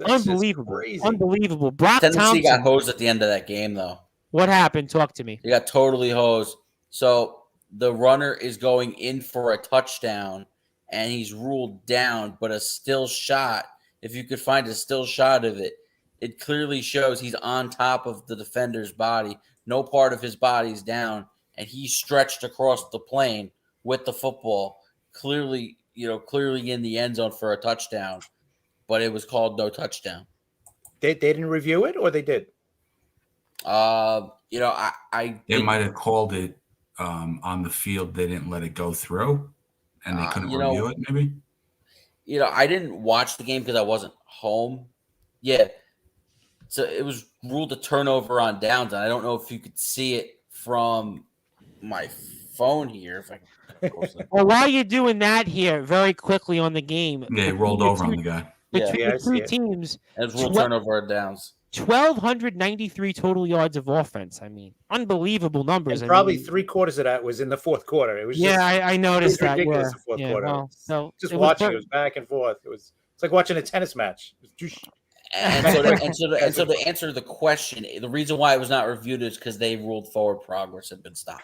unbelievable. Unbelievable. Brock Tennessee Thompson got hosed at the end of that game, though. What happened? Talk to me. He got totally hosed. So the runner is going in for a touchdown, and he's ruled down, but a still shot, if you could find a still shot of it, it clearly shows he's on top of the defender's body. No part of his body's down, and he's stretched across the plane with the football, clearly in the end zone for a touchdown, but it was called no touchdown. They didn't review it, or they did? They might have called it on the field. They didn't let it go through, and they couldn't review it. Maybe. I didn't watch the game because I wasn't home. Yeah, so it was ruled a turnover on downs, and I don't know if you could see it from my phone here. If I can. Well, while you're doing that here, very quickly on the game. Yeah, he rolled over on the guy. Between the 2 teams. It was ruled turnover on downs. 1,293 total yards of offense. I mean, unbelievable numbers. And probably 3/4 of that was in the fourth quarter. It was I noticed that. Ridiculous the fourth quarter. Well, so just watching it was back and forth. It's like watching a tennis match. And so to answer the question, the reason why it was not reviewed is because they ruled forward progress had been stopped.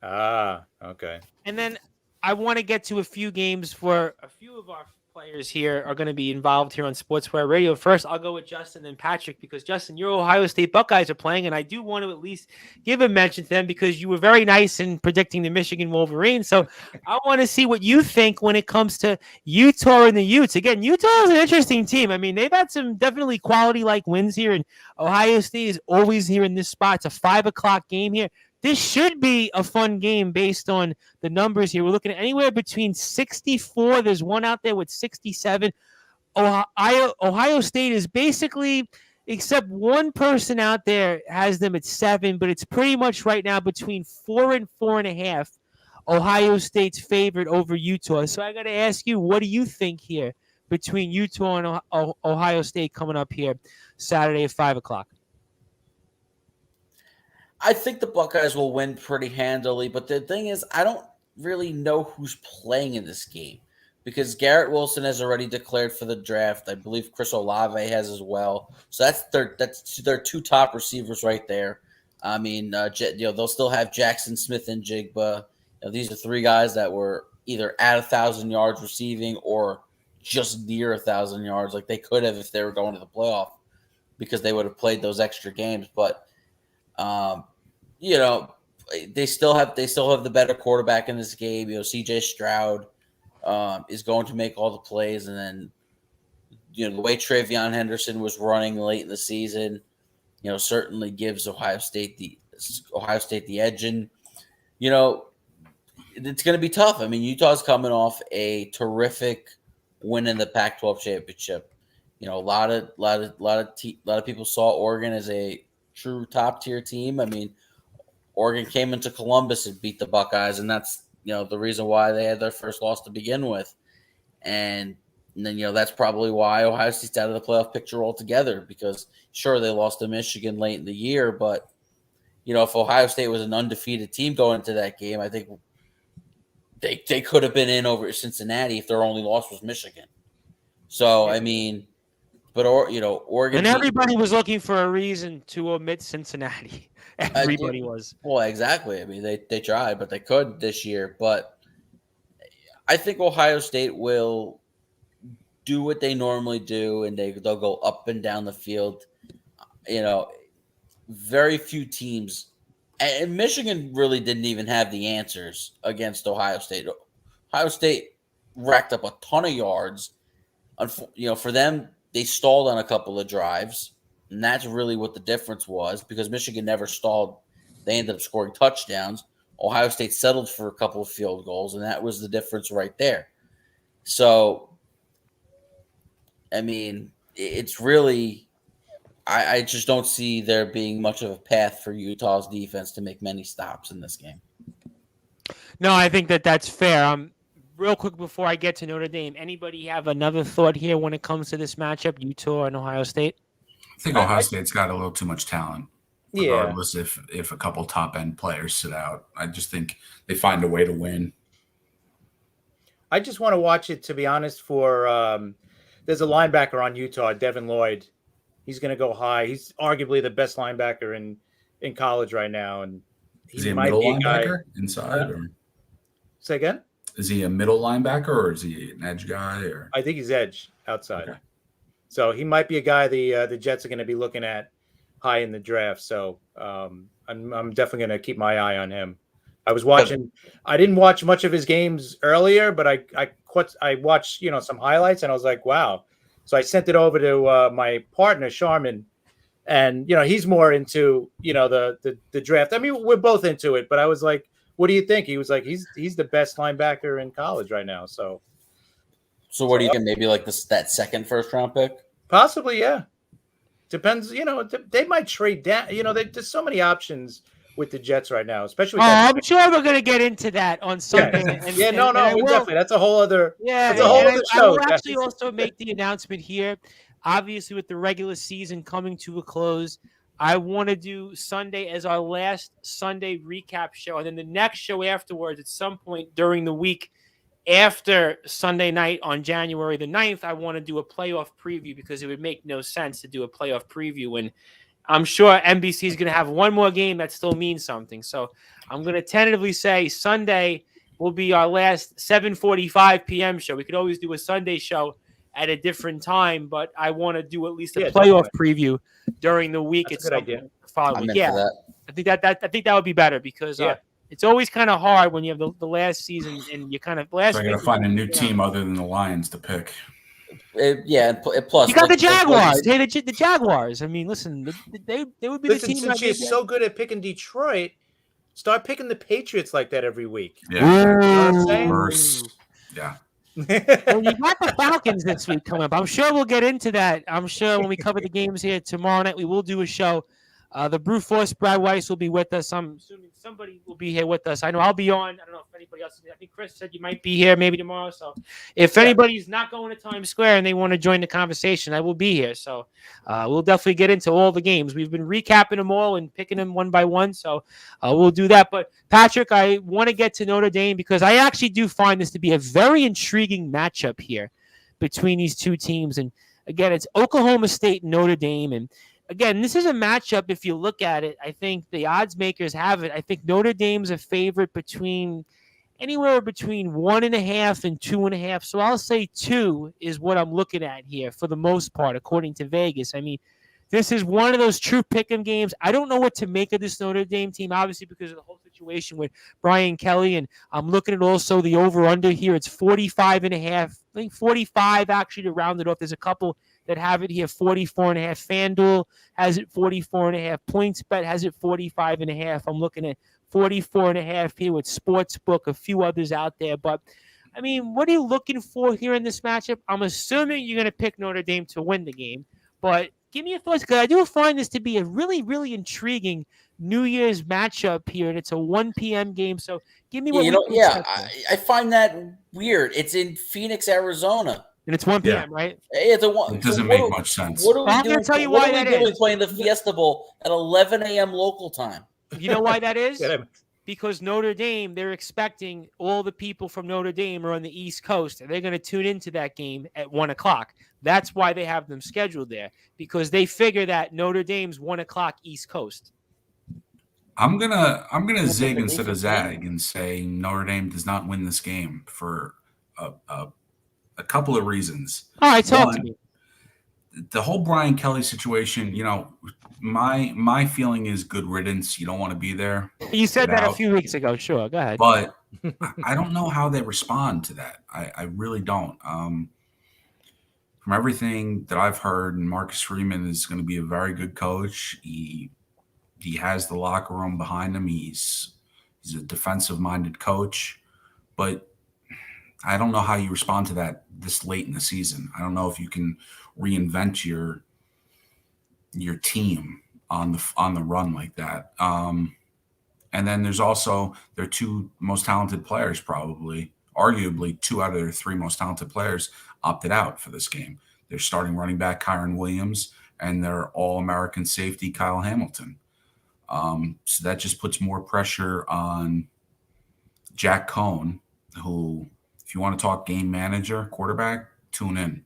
Ah, okay. And then I want to get to a few games for a few of our players here are going to be involved here on Sportswire Radio. First, I'll go with Justin and Patrick because, Justin, your Ohio State Buckeyes are playing, and I do want to at least give a mention to them because you were very nice in predicting the Michigan Wolverine. So I want to see what you think when it comes to Utah and the Utes. Again, Utah is an interesting team. I mean, they've had some definitely quality-like wins here, and Ohio State is always here in this spot. It's a 5 o'clock game here. This should be a fun game based on the numbers here. We're looking at anywhere between 64. There's one out there with 67. Ohio State is basically, except one person out there has them at 7, but it's pretty much right now between 4 and 4.5. Ohio State's favored over Utah. So I got to ask you, what do you think here between Utah and Ohio State coming up here Saturday at 5 o'clock? I think the Buckeyes will win pretty handily, but the thing is, I don't really know who's playing in this game because Garrett Wilson has already declared for the draft. I believe Chris Olave has as well. So that's their 2 top receivers right there. I mean, they'll still have Jackson Smith and Jigba. These are 3 guys that were either at 1,000 yards receiving or just near 1,000 yards, like they could have if they were going to the playoff because they would have played those extra games, but. They still have the better quarterback in this game. CJ Stroud is going to make all the plays, and then the way Travion Henderson was running late in the season, certainly gives Ohio State the edge, and it's going to be tough. I mean, Utah's coming off a terrific win in the Pac-12 championship. A lot of people saw Oregon as a true top tier team. I mean, Oregon came into Columbus and beat the Buckeyes, and that's the reason why they had their first loss to begin with. And then that's probably why Ohio State's out of the playoff picture altogether, because sure, they lost to Michigan late in the year, but if Ohio State was an undefeated team going into that game, I think they could have been in over Cincinnati if their only loss was Michigan. So I mean. But Oregon, and everybody was looking for a reason to omit Cincinnati. Everybody was. Well, exactly. I mean, they tried, but they couldn't this year. But I think Ohio State will do what they normally do, and they'll go up and down the field. Very few teams, and Michigan really didn't even have the answers against Ohio State. Ohio State racked up a ton of yards. For them. They stalled on a couple of drives, and that's really what the difference was because Michigan never stalled. They ended up scoring touchdowns. Ohio State settled for a couple of field goals, and that was the difference right there. So, I mean, it's really I just don't see there being much of a path for Utah's defense to make many stops in this game. No, I think that's fair. Real quick before I get to Notre Dame, anybody have another thought here when it comes to this matchup, Utah and Ohio State? I think Ohio State's got a little too much talent, regardless if a couple top-end players sit out. I just think they find a way to win. I just want to watch it, to be honest, for there's a linebacker on Utah, Devin Lloyd. He's going to go high. He's arguably the best linebacker in college right now. And Is he a middle linebacker inside? Or? Say again? Is he a middle linebacker or is he an edge guy? Or I think he's edge outside. Okay. So he might be a guy the Jets are going to be looking at high in the draft. So I'm definitely going to keep my eye on him. I was watching. I didn't watch much of his games earlier, but I watched some highlights, and I was like, wow. So I sent it over to my partner Sharman, and he's more into the draft. I mean, we're both into it, but I was like, what do you think? He was like, he's the best linebacker in college right now. So what do you think? Maybe like that second first round pick? Possibly, yeah. Depends. They might trade down. There's so many options with the Jets right now, especially. I'm sure we're going to get into that on Sunday. Yeah, definitely. That's a whole other. Yeah, that's a whole other show. I will actually also make the announcement here. Obviously, with the regular season coming to a close, I want to do Sunday as our last Sunday recap show. And then the next show afterwards, at some point during the week after Sunday night on January the 9th, I want to do a playoff preview because it would make no sense to do a playoff preview. And I'm sure NBC is going to have one more game that still means something. So I'm going to tentatively say Sunday will be our last 7:45 p.m. show. We could always do a Sunday show at a different time, but I want to do at least a playoff preview during the week. That's a good idea. I'm in for that. I think that would be better because it's always kind of hard when you have the last season and you kind of So I got to find a new team other than the Lions to pick. Plus you got the Jaguars. Hey, the Jaguars. I mean, listen, they would be the team. Since you're so good at picking Detroit, start picking the Patriots like that every week. Yeah. You know what I'm saying? Worse. Yeah. Well, you got the Falcons this week coming up. I'm sure we'll get into that. I'm sure when we cover the games here tomorrow night, we will do a show. The Brute Force, Brad Weiss, will be with us. I'm assuming somebody will be here with us. I know I'll be on. I don't know if anybody else. I think Chris said you might be here maybe tomorrow. So if anybody's not going to Times Square and they want to join the conversation, I will be here. So we'll definitely get into all the games. We've been recapping them all and picking them one by one. So we'll do that. But Patrick, I want to get to Notre Dame because I actually do find this to be a very intriguing matchup here between these two teams. And again, it's Oklahoma State and Notre Dame. And again, this is a matchup, if you look at it, I think the odds makers have it. I think Notre Dame's a favorite anywhere between 1.5 and 2.5. So I'll say 2 is what I'm looking at here for the most part, according to Vegas. I mean, this is one of those true pick'em games. I don't know what to make of this Notre Dame team, obviously, because of the whole situation with Brian Kelly. And I'm looking at also the over-under here. It's 45.5. I think 45, actually, to round it off. There's a couple that have it here, 44.5. FanDuel has it 44.5. PointsBet has it 45.5. I'm looking at 44.5 here with Sportsbook, a few others out there. But, I mean, what are you looking for here in this matchup? I'm assuming you're going to pick Notre Dame to win the game. But give me your thoughts, because I do find this to be a really, really intriguing New Year's matchup here, and it's a 1 p.m. game. So give me what I find that weird. It's in Phoenix, Arizona. And it's 1 p.m., right? Hey, it's it doesn't make much sense. What are we I'm doing? going to tell you why that is. Playing the Fiesta Bowl at 11 a.m. local time. You know why that is? Because Notre Dame, they're expecting all the people from Notre Dame are on the East Coast, and they're going to tune into that game at 1 o'clock. That's why they have them scheduled there, because they figure that Notre Dame's 1 o'clock East Coast. I'm gonna zig instead of zag and say Notre Dame does not win this game for a couple of reasons. All right, talk to me. The whole Brian Kelly situation, my feeling is good riddance. You don't want to be there. You said that a few weeks ago. Sure, go ahead. But I don't know how they respond to that. I really don't. From everything that I've heard, Marcus Freeman is going to be a very good coach. He has the locker room behind him. He's a defensive-minded coach, but I don't know how you respond to that this late in the season. I don't know if you can reinvent your team on the run like that. And then there's also their 2 most talented players, probably, arguably 2 out of their 3 most talented players opted out for this game. Their starting running back, Kyron Williams, and their All-American safety, Kyle Hamilton. So that just puts more pressure on Jack Cohn, who, if you want to talk game manager, quarterback, tune in.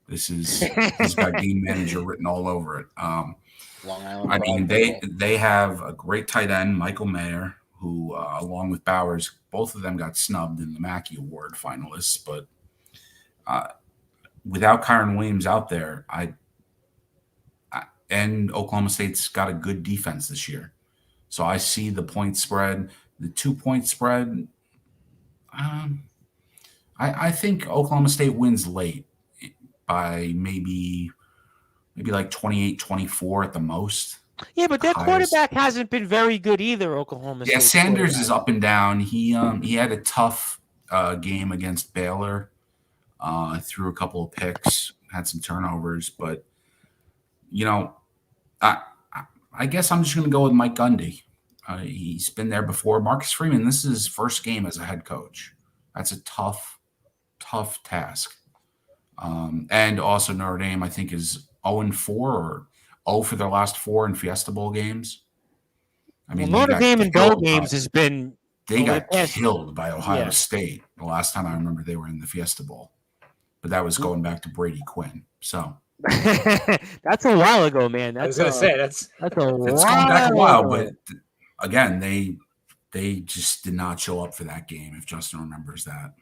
He's got game manager written all over it. Long Island. I mean, they have a great tight end, Michael Mayer, who, along with Bowers, both of them got snubbed in the Mackey Award finalists. But without Kyron Williams out there, and Oklahoma State's got a good defense this year. So I see the point spread, the 2-point spread. I think Oklahoma State wins late by maybe like 28-24 at the most. Yeah, but their quarterback hasn't been very good either, Oklahoma State. Yeah, Sanders is up and down. He had a tough game against Baylor. Threw a couple of picks, had some turnovers, but I guess I'm just going to go with Mike Gundy. He's been there before. Marcus Freeman, this is his first game as a head coach. That's a tough task. And also Notre Dame, I think, is 0-4 or 0 for their last 4 in Fiesta Bowl games. I mean, Notre Dame in bowl games has been. They got killed by Ohio State the last time I remember they were in the Fiesta Bowl, but that was going back to Brady Quinn. So that's a while ago, man. I was going to say that's a while. It's going back a while, but again, they they just did not show up for that game. If Justin remembers that.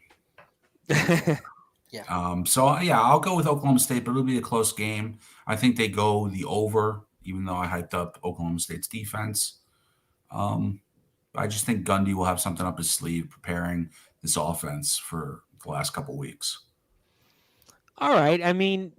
So yeah, I'll go with Oklahoma State, but it'll be a close game. I think they go the over, even though I hyped up Oklahoma State's defense. I just think Gundy will have something up his sleeve preparing this offense for the last couple weeks. All right. I mean,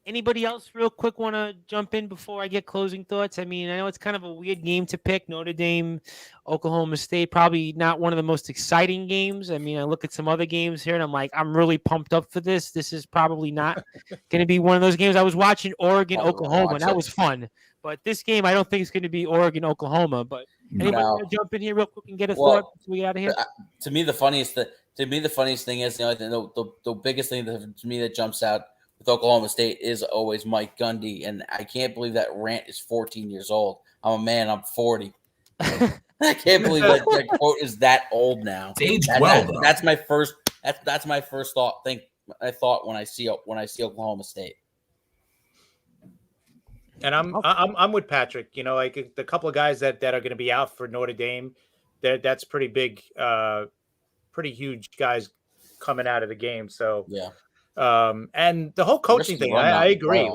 anybody else real quick want to jump in before I get closing thoughts? I mean, I know it's kind of a weird game to pick. Notre Dame, Oklahoma State, probably not one of the most exciting games. I mean, I look at some other games here and I'm like, I'm really pumped up for this. This is probably not going to be one of those games. I was watching Oregon, Oklahoma, and that was fun. But this game, I don't think it's going to be Oregon, Oklahoma. But anybody want to jump in here real quick and get a thought before we get out of here? To me, the funniest thing is, the biggest thing to me that jumps out with Oklahoma State is always Mike Gundy, and I can't believe that rant is 14 years old. I'm a man. I'm 40. I can't believe that quote is that old now. It's aged well. That's my first. That's my first thought. I thought when I see Oklahoma State. And I'm with Patrick. You know, like the couple of guys that are going to be out for Notre Dame, that's pretty big, pretty huge guys coming out of the game. So yeah. And the whole coaching thing, I agree. Playoffs.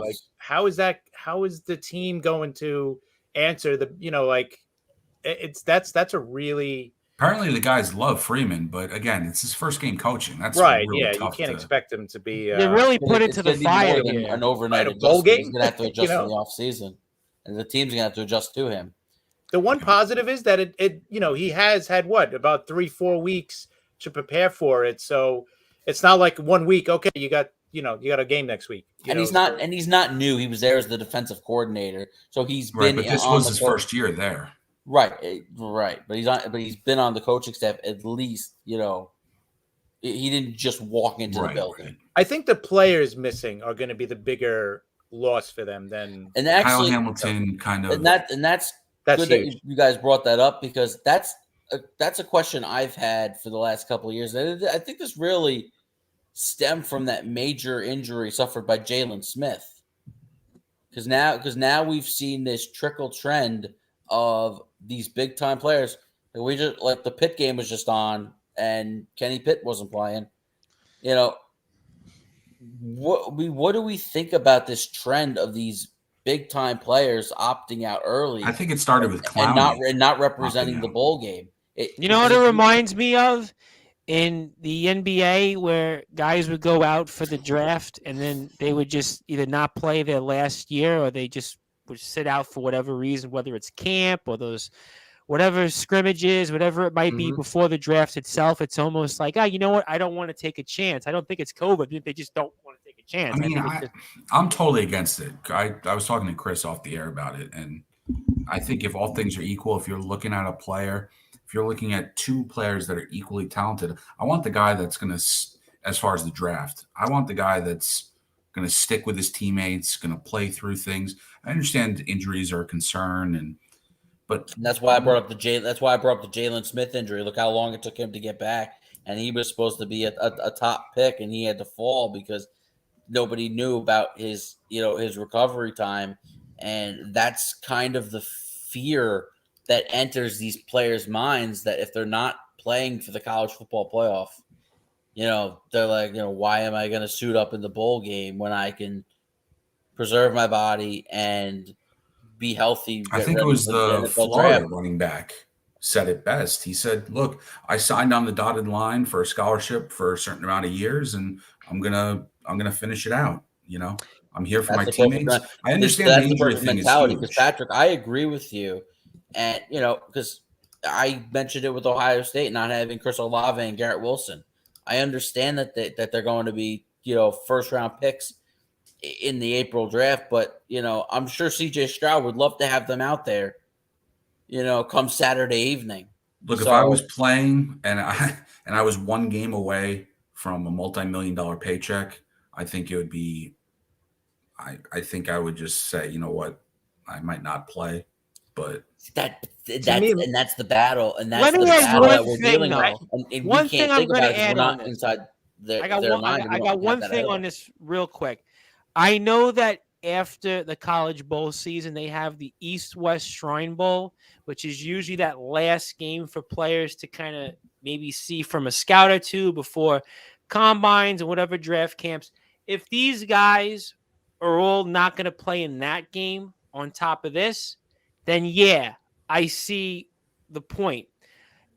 Like, how is the team going to answer the? You know, like that's a really. Apparently, the guys love Freeman, but again, it's his first game coaching. That's right. Really Yeah, tough you can't expect him to be. They really put it to the fire. An overnight a bowl adjustment. game. He's gonna have to adjust in the offseason, and the team's gonna have to adjust to him. The one positive is that it he has had about 3-4 weeks to prepare for it, so it's not like 1 week. Okay, you got a game next week. He's not new. He was there as the defensive coordinator, so he's been. But this was his first year there. Right. But he's been on the coaching staff at least. He didn't just walk into the building. Right. I think the players missing are going to be the bigger loss for them than. And actually, Kyle Hamilton kind of. And that's good huge. that you guys brought that up, because that's a question I've had for the last couple of years. And I think this really stemmed from that major injury suffered by Jalen Smith. Because now we've seen this trickle trend of these big time players. We just like the Pitt game was just on, and Kenny Pitt wasn't playing. What do we think about this trend of these big time players opting out early? I think it started with Clowney and not representing the bowl game. What it reminds me of? In the NBA, where guys would go out for the draft and then they would just either not play their last year, or they just would sit out for whatever reason, whether it's camp or those whatever scrimmages, whatever it might be before the draft itself. It's almost like, you know what? I don't want to take a chance. I don't think it's COVID. I think they just don't want to take a chance. I mean, I'm totally against it. I was talking to Chris off the air about it, and I think if all things are equal, if you're looking at a player, if you're looking at two players that are equally talented, I want the guy that's going to, as far as the draft, I want the guy that's going to stick with his teammates, going to play through things. I understand injuries are a concern, but that's why I brought up the Jalen Smith injury. Look how long it took him to get back, and he was supposed to be a top pick, and he had to fall because nobody knew about his recovery time, and that's kind of the fear that enters these players' minds, that if they're not playing for the college football playoff, they're like, why am I going to suit up in the bowl game when I can preserve my body and be healthy? I think it was the Florida running back said it best. He said, look, I signed on the dotted line for a scholarship for a certain amount of years, and I'm going to finish it out. I'm here for my teammates. I understand the injury thing is huge. Because Patrick, I agree with you. And, because I mentioned it with Ohio State not having Chris Olave and Garrett Wilson. I understand that they're going to be, first-round picks in the April draft. But, I'm sure C.J. Stroud would love to have them out there, come Saturday evening. Look, if I was playing and I was one game away from a multi-million-dollar paycheck, I think it would be I think I would just say, you know what, I might not play. But that's the battle, and that's the battle that we're thing, dealing with. And one thing I'm going to add inside their I got mind. one thing on this real quick. I know that after the College Bowl season, they have the East-West Shrine Bowl, which is usually that last game for players to kind of maybe see from a scout or two before combines and whatever draft camps. If these guys are all not going to play in that game on top of this, then yeah, I see the point.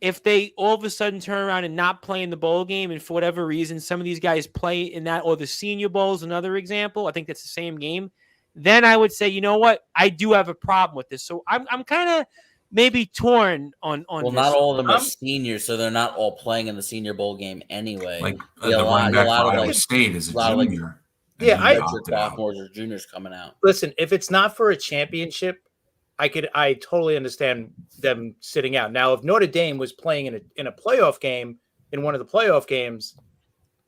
If they all of a sudden turn around and not play in the bowl game, and for whatever reason, some of these guys play in that, or the Senior Bowl is another example, I think that's the same game, then I would say, you know what? I do have a problem with this. So I'm kind of maybe torn on Well, this. not all of them are seniors, so they're not all playing in the Senior Bowl game anyway. Like Yeah, the running back for Iowa like- State is a lot of, like- junior. Yeah, and he Your opted out. sophomores or juniors coming out. Listen, if it's not for a championship, I totally understand them sitting out. Now, if Notre Dame was playing in a playoff game, in one of the playoff games,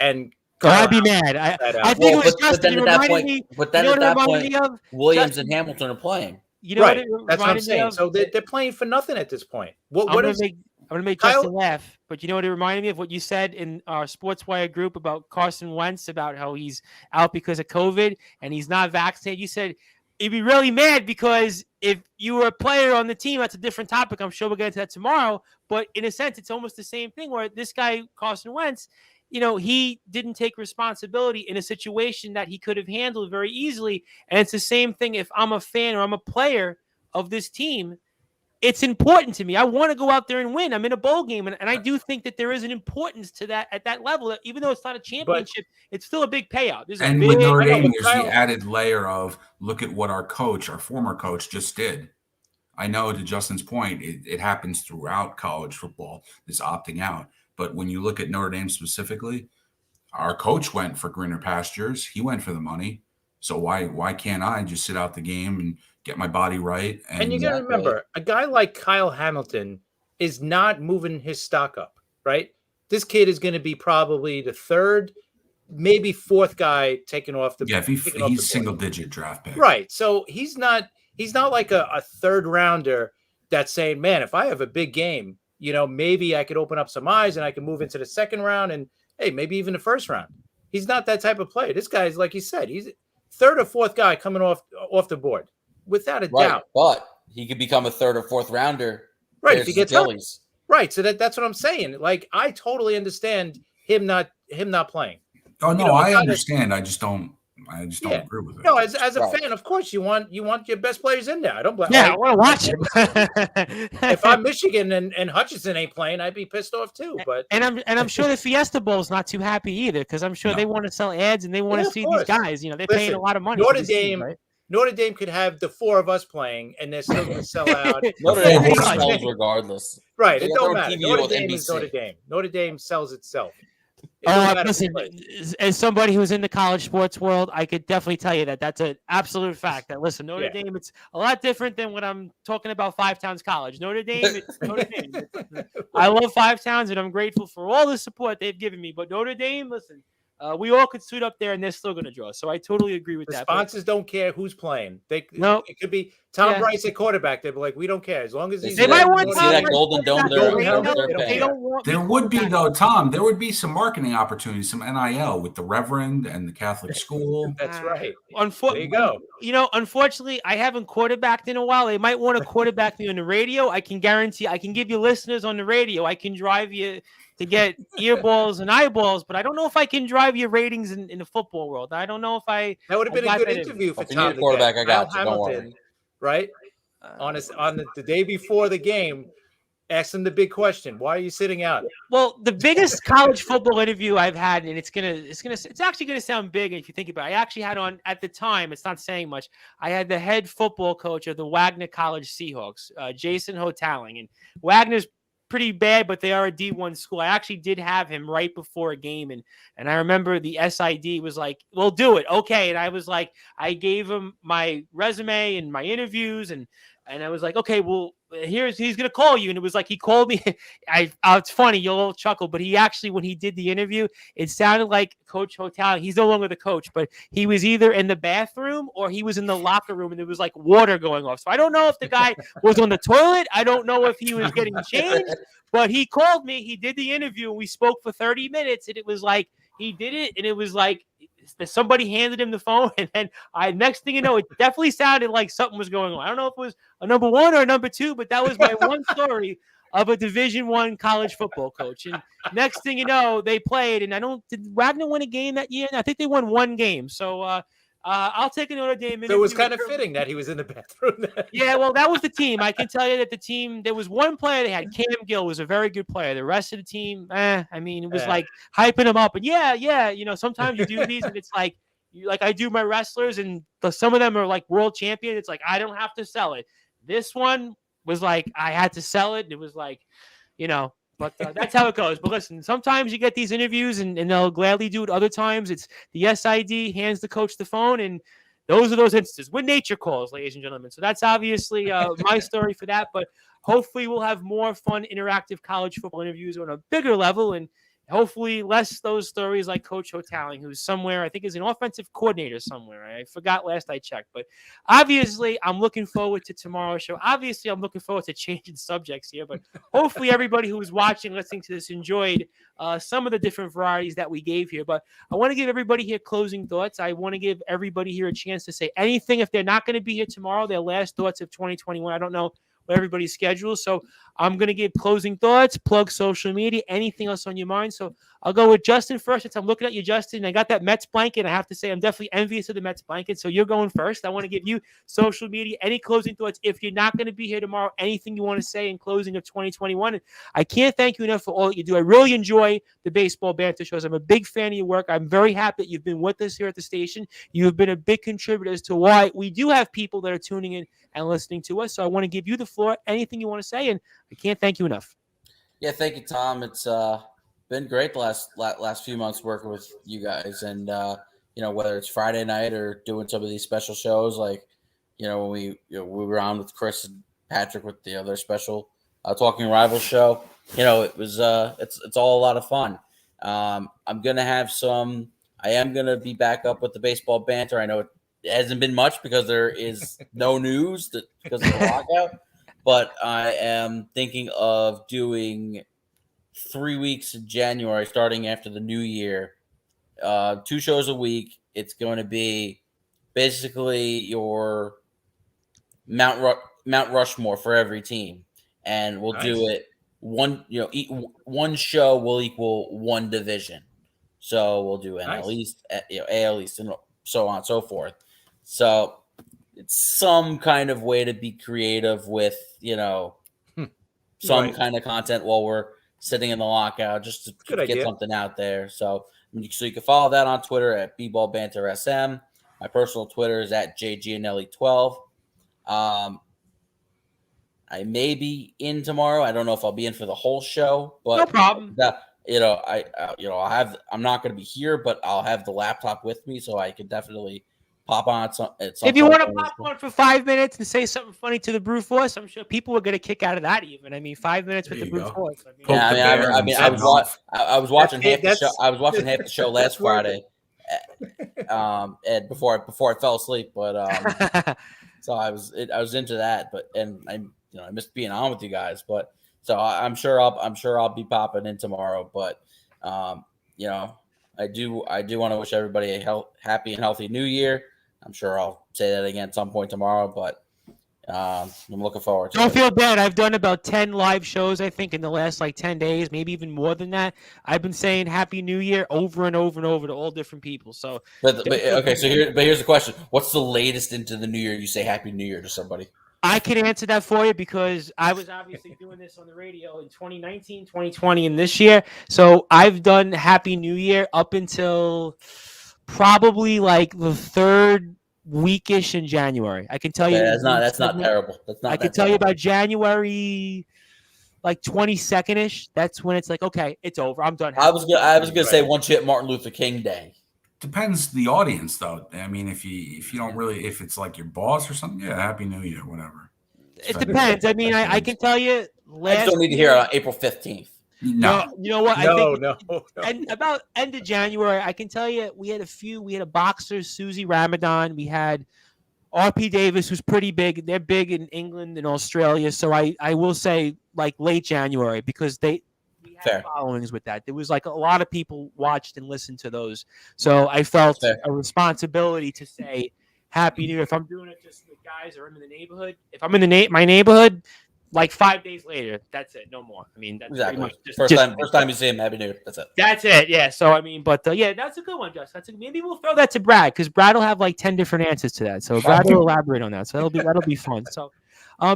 and I'd be mad. I think it was Justin. It reminded me. But then You know at what it that reminded point, me of? Williams Justin- and Hamilton are playing. You know right, what it that's what I'm reminded me saying. of? So they're playing for nothing at this point. I'm What gonna is make Kyle- Justin laugh, but you know what it reminded me of? What you said in our Sportswire group about Carson Wentz, about how he's out because of COVID and he's not vaccinated. You said you'd be really mad because if you were a player on the team, that's a different topic. I'm sure we'll get into that tomorrow. But in a sense, it's almost the same thing where this guy, Carson Wentz, you know, he didn't take responsibility in a situation that he could have handled very easily. And it's the same thing if I'm a fan or I'm a player of this team. It's important to me. I want to go out there and win. I'm in a bowl game, and I do think that there is an importance to that at that level. Even though it's not a championship, it's still a big payout. There's a And big, with Notre I know, Dame, but there's Kyle- the added layer of look at what our former coach, just did. I know, to Justin's point, it happens throughout college football, this opting out. But when you look at Notre Dame specifically, our coach went for greener pastures. He went for the money. So why can't I just sit out the game and get my body right? And you got to remember, a guy like Kyle Hamilton is not moving his stock up, right? This kid is going to be probably the third, maybe fourth guy taken off the. Yeah, if taken off the board. he's single-digit draft pick. Right. So he's not like a third rounder that's saying, man, if I have a big game, you know, maybe I could open up some eyes and I can move into the second round and hey, maybe even the first round. He's not that type of player. This guy's, like you said, he's third or fourth guy coming off the board, without a Right, doubt. but he could become a third or fourth rounder. Right, if he gets up. Phillies. Right. So that's what I'm saying. Like, I totally understand him not playing. Oh no, You know, I kinda- understand. I just don't Yeah. agree with it. No, as a Right. fan, of course, you want your best players in there. I don't blame. Yeah, I like, want to watch him. if I'm Michigan and Hutchinson ain't playing, I'd be pissed off too. But and I'm sure the Fiesta Bowl's not too happy either, because I'm sure No. they want to sell ads and they want Yeah, to of see course. these guys. You know, they're paying Listen, a lot of money. Notre for this team, Dame- right? Notre Dame could have the four of us playing, and they're still going to sell out. Notre Yeah, Dame pretty much. sells regardless. Right. They It got don't their matter. TV Notre with Dame is NBC. Notre Dame. Notre Dame sells itself. It don't matter Listen, who plays. as somebody who's in the college sports world, I could definitely tell you that that's an absolute fact. That listen, Notre Yeah. Dame, it's a lot different than when I'm talking about Five Towns College. Notre Dame, it's Notre Dame. I love Five Towns, and I'm grateful for all the support they've given me. But Notre Dame, listen, we all could suit up there, and they're still going to draw. So I totally agree with The that. But sponsors don't care who's playing. No. It could be Tom Yeah. Bryce at quarterback. They'd be like, we don't care as long as he's. They might want see Tom that Bryce Golden Dome quarterback. there. Golden They Helmet, don't- they don't they care. don't want There me would be quarterback. though, Tom. There would be some marketing opportunities, some NIL with the Reverend and the Catholic school. That's right. There you go. You know, unfortunately, I haven't quarterbacked in a while. They might want to quarterback me on the radio. I can guarantee I can give you listeners on the radio. I can drive you to get earballs and eyeballs, but I don't know if I can drive your ratings in the football world. I don't know if I That would have been I a got good that in. interview for If you need Tom. a quarterback, to I get. got Kyle you. Don't worry. Hamilton, right? On the day before the game, ask him the big question: why are you sitting out? Well, the biggest college football interview I've had, and it's actually gonna sound big if you think about it. I actually had on at the time. It's not saying much. I had the head football coach of the Wagner College Seahawks, Jason Hotaling, and Wagner's pretty bad, but they are a D1 school. I actually did have him right before a game, and I remember the SID was like, "We'll do it, okay." And I was like, I gave him my resume and my interviews, and I was like, "Okay, well, he's gonna call you." And it was like he called me. It's funny, you'll all chuckle, but he actually, when he did the interview, it sounded like Coach Hotel. He's no longer the coach, but he was either in the bathroom or he was in the locker room, and there was like water going off. So I don't know if the guy was on the toilet. I don't know if he was getting changed, but he called me. He did the interview, and we spoke for 30 minutes, and it was like he did it, and it was like somebody handed him the phone, and then next thing you know, it definitely sounded like something was going on. I don't know if it was a number 1 or a number 2, but that was my one story of a Division I college football coach. And next thing you know, they played, and did Wagner win a game that year? I think they won 1 game. So I'll take a Notre Dame. So it was kind of fitting that he was in the bathroom. Yeah, well, that was the team. I can tell you that the team, there was one player they had. Cam Gill was a very good player. The rest of the team, I mean, it was like hyping him up. And yeah, sometimes you do these, and it's like, I do my wrestlers, and some of them are like world champion. It's like, I don't have to sell it. This one was like, I had to sell it. And it was like, but that's how it goes. But listen, sometimes you get these interviews and they'll gladly do it. Other times it's the SID hands the coach the phone, and those are those instances when nature calls, ladies and gentlemen. So that's obviously my story for that. But hopefully we'll have more fun, interactive college football interviews on a bigger level, and hopefully less those stories like Coach Hotaling, who's somewhere, I think is an offensive coordinator somewhere. I forgot last I checked. But obviously, I'm looking forward to tomorrow's show. Obviously, I'm looking forward to changing subjects here. But hopefully everybody who is watching, listening to this enjoyed some of the different varieties that we gave here. But I want to give everybody here closing thoughts. I want to give everybody here a chance to say anything. If they're not going to be here tomorrow, their last thoughts of 2021. I don't know what everybody's schedule. So I'm going to give closing thoughts, plug social media, anything else on your mind. So I'll go with Justin first. Since I'm looking at you, Justin, I got that Mets blanket. I have to say I'm definitely envious of the Mets blanket. So you're going first. I want to give you social media, any closing thoughts. If you're not going to be here tomorrow, anything you want to say in closing of 2021. And I can't thank you enough for all that you do. I really enjoy the baseball banter shows. I'm a big fan of your work. I'm very happy that you've been with us here at the station. You have been a big contributor as to why we do have people that are tuning in and listening to us. So I want to give you the floor, anything you want to say, and I can't thank you enough. Yeah, thank you, Tom. It's been great the last few months working with you guys, and whether it's Friday night or doing some of these special shows, like when we were on with Chris and Patrick with the other special Talking Rivals show. It was it's all a lot of fun. I am gonna be back up with the baseball banter. I know it hasn't been much because there is no news because of the lockout. But I am thinking of doing 3 weeks in January, starting after the new year, 2 shows a week. It's going to be basically your Mount Rushmore for every team, and we'll do it one show will equal one division. So we'll do NL East, AL East, and so on and so forth. So it's some kind of way to be creative with, some kind of content while we're sitting in the lockout, just to get something out there. So you can follow that on Twitter at @BBallBanterSM. My personal Twitter is at JGanelli12. I may be in tomorrow. I don't know if I'll be in for the whole show, but no problem. I'm not going to be here, but I'll have the laptop with me, so I could definitely pop on at some if you want to pop on for 5 minutes and say something funny to the Brute Force, I'm sure people are going to kick out of that even. I mean, 5 minutes with the Brute Force. I was watching half the show. I was watching half the show last Friday, and before I fell asleep. But so I was into that. But I missed being on with you guys. But so I'm sure I'll be popping in tomorrow. But I do want to wish everybody a happy and healthy New Year. I'm sure I'll say that again at some point tomorrow, but I'm looking forward to it. Don't feel bad. I've done about 10 live shows, I think, in the last 10 days, maybe even more than that. I've been saying Happy New Year over and over and over to all different people. So, here's the question: what's the latest into the new year you say Happy New Year to somebody? I can answer that for you because I was obviously doing this on the radio in 2019, 2020, and this year. So I've done Happy New Year up until probably the third weekish in January. I can tell you that's not terrible. I can tell you about January 22nd-ish. That's when it's okay, it's over. I'm done. I was gonna say once you hit Martin Luther King Day. Depends the audience, though. I mean, if you don't really, if it's your boss or something, yeah, Happy New Year, whatever. It depends. I mean, I can tell you. I just don't need to hear it on April 15th. No, you know what? No. And about end of January, I can tell you we had a boxer, Susie Ramadan. We had RP Davis, who's pretty big. They're big in England and Australia. So I will say late January because we had Fair. followings with that. There was like a lot of people watched and listened to those. So I felt Fair. a responsibility to say Happy New Year. If I'm doing it just with guys or I'm in the neighborhood, if I'm in my neighborhood, like 5 days later, that's it. No more. I mean, that's pretty Exactly. much First time you see him, Happy New Year. That's it. That's it. Yeah. So I mean, but yeah, that's a good one, Justin. Maybe we'll throw that to Brad because Brad will have like 10 different answers to that. So Brad will elaborate on that. So that'll be fun. So,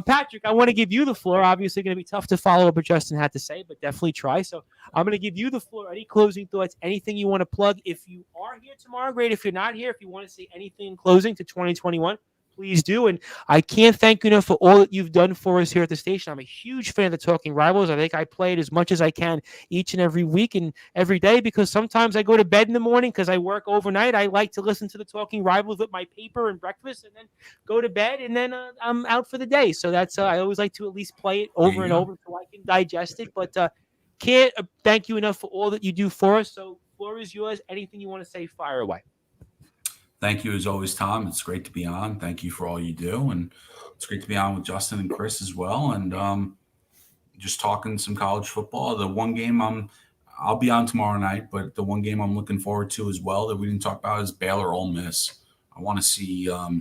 Patrick, I want to give you the floor. Obviously, going to be tough to follow up what Justin had to say, but definitely try. So I'm going to give you the floor. Any closing thoughts? Anything you want to plug? If you are here tomorrow, great. If you're not here, if you want to say anything in closing to 2021. Please do. And I can't thank you enough for all that you've done for us here at the station. I'm a huge fan of the Talking Rivals. I think I play it as much as I can each and every week and every day because sometimes I go to bed in the morning because I work overnight. I like to listen to the Talking Rivals with my paper and breakfast and then go to bed and then I'm out for the day. So that's I always like to at least play it over and over so I can digest it. But can't thank you enough for all that you do for us. So floor is yours. Anything you want to say, fire away. Thank you as always, Tom. It's great to be on. Thank you for all you do. And it's great to be on with Justin and Chris as well. And just talking some college football. The one game I'll be on tomorrow night, but the one game I'm looking forward to as well that we didn't talk about is Baylor Ole Miss. I want to see for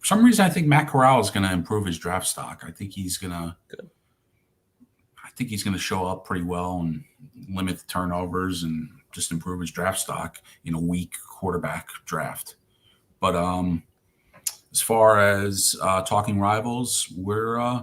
some reason I think Matt Corral is going to improve his draft stock. I think he's going to show up pretty well and limit the turnovers and just improve his draft stock in a weak quarterback draft. But as far as Talking Rivals, we're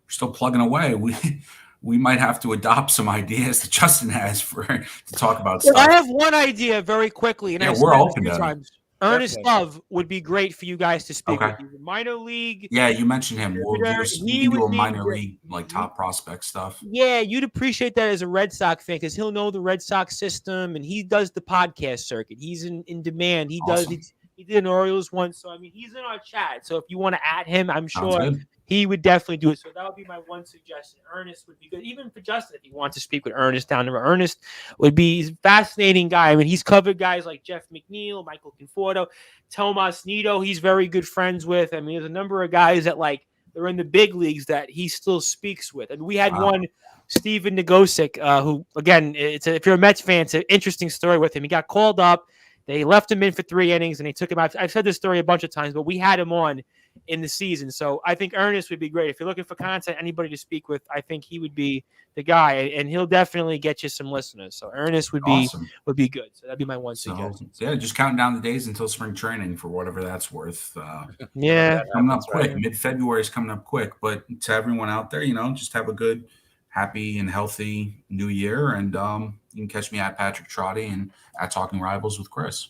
still plugging away. We might have to adopt some ideas that Justin has to talk about stuff. I have one idea very quickly, and we're open to times. Ernest Love would be great for you guys to speak with. He's a minor league. Yeah, you mentioned him. We can do a minor league, like top prospect stuff. Yeah, you'd appreciate that as a Red Sox fan because he'll know the Red Sox system, and he does the podcast circuit. He's in demand. He Awesome. does. He did an Orioles one, so I mean, he's in our chat. So if you want to add him, I'm sure he would definitely do it. So that would be my one suggestion. Ernest would be good, even for Justin if you want to speak with Ernest down the road. Ernest would be he's a fascinating guy. I mean, he's covered guys like Jeff McNeil, Michael Conforto, Tomas Nido. He's very good friends with. I mean, there's a number of guys that like they're in the big leagues that he still speaks with. And we had one. Steven Nagosic, who again, if you're a Mets fan, it's an interesting story with him. He got called up. They left him in for 3 innings, and they took him out. I've said this story a bunch of times, but we had him on in the season. So I think Ernest would be great. If you're looking for content, anybody to speak with, I think he would be the guy, and he'll definitely get you some listeners. So Ernest would be good. So that'd be my one suggestion. Yeah, just counting down the days until spring training for whatever that's worth. Yeah. Coming up quick. Mid-February is coming up quick. But to everyone out there, just have a good, happy, and healthy new year. And you can catch me at Patrick Trotty and at Talking Rivals with Chris.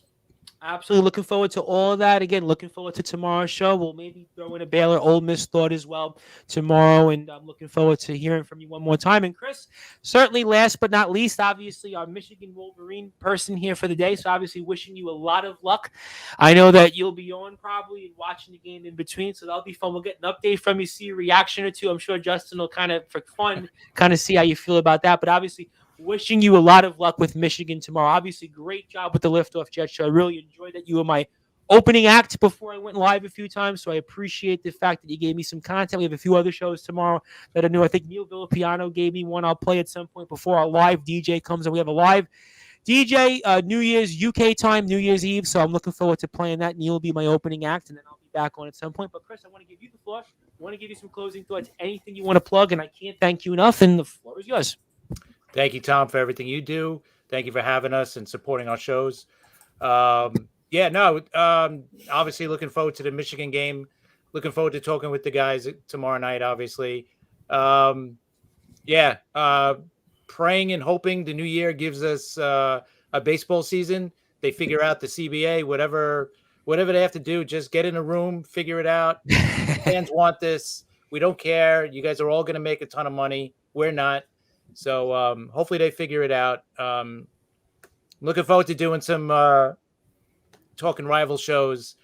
Absolutely looking forward to all of that. Again, looking forward to tomorrow's show. We'll maybe throw in a Baylor Ole Miss thought as well tomorrow, and I'm looking forward to hearing from you one more time. And Chris, certainly last but not least, obviously our Michigan Wolverine person here for the day, so obviously wishing you a lot of luck. I know that you'll be on probably and watching the game in between, so that'll be fun. We'll get an update from you, see a reaction or two. I'm sure Justin will kind of, for fun, kind of see how you feel about that, but obviously wishing you a lot of luck with Michigan tomorrow. Obviously, great job with the Liftoff Jet Show. I really enjoyed that. You were my opening act before I went live a few times, so I appreciate the fact that you gave me some content. We have a few other shows tomorrow that are new. I think Neil Villapiano gave me one. I'll play at some point before our live DJ comes, and we have a live DJ New Year's UK time, New Year's Eve, so I'm looking forward to playing that. Neil will be my opening act, and then I'll be back on at some point. But, Chris, I want to give you the floor. I want to give you some closing thoughts, anything you want to plug, and I can't thank you enough, and the floor is yours. Thank you, Tom, for everything you do. Thank you for having us and supporting our shows. Obviously looking forward to the Michigan game. Looking forward to talking with the guys tomorrow night, obviously. Praying and hoping the new year gives us a baseball season. They figure out the CBA, whatever they have to do, just get in a room, figure it out. Fans want this. We don't care. You guys are all going to make a ton of money. We're not. So hopefully they figure it out. Looking forward to doing some Talking Rival shows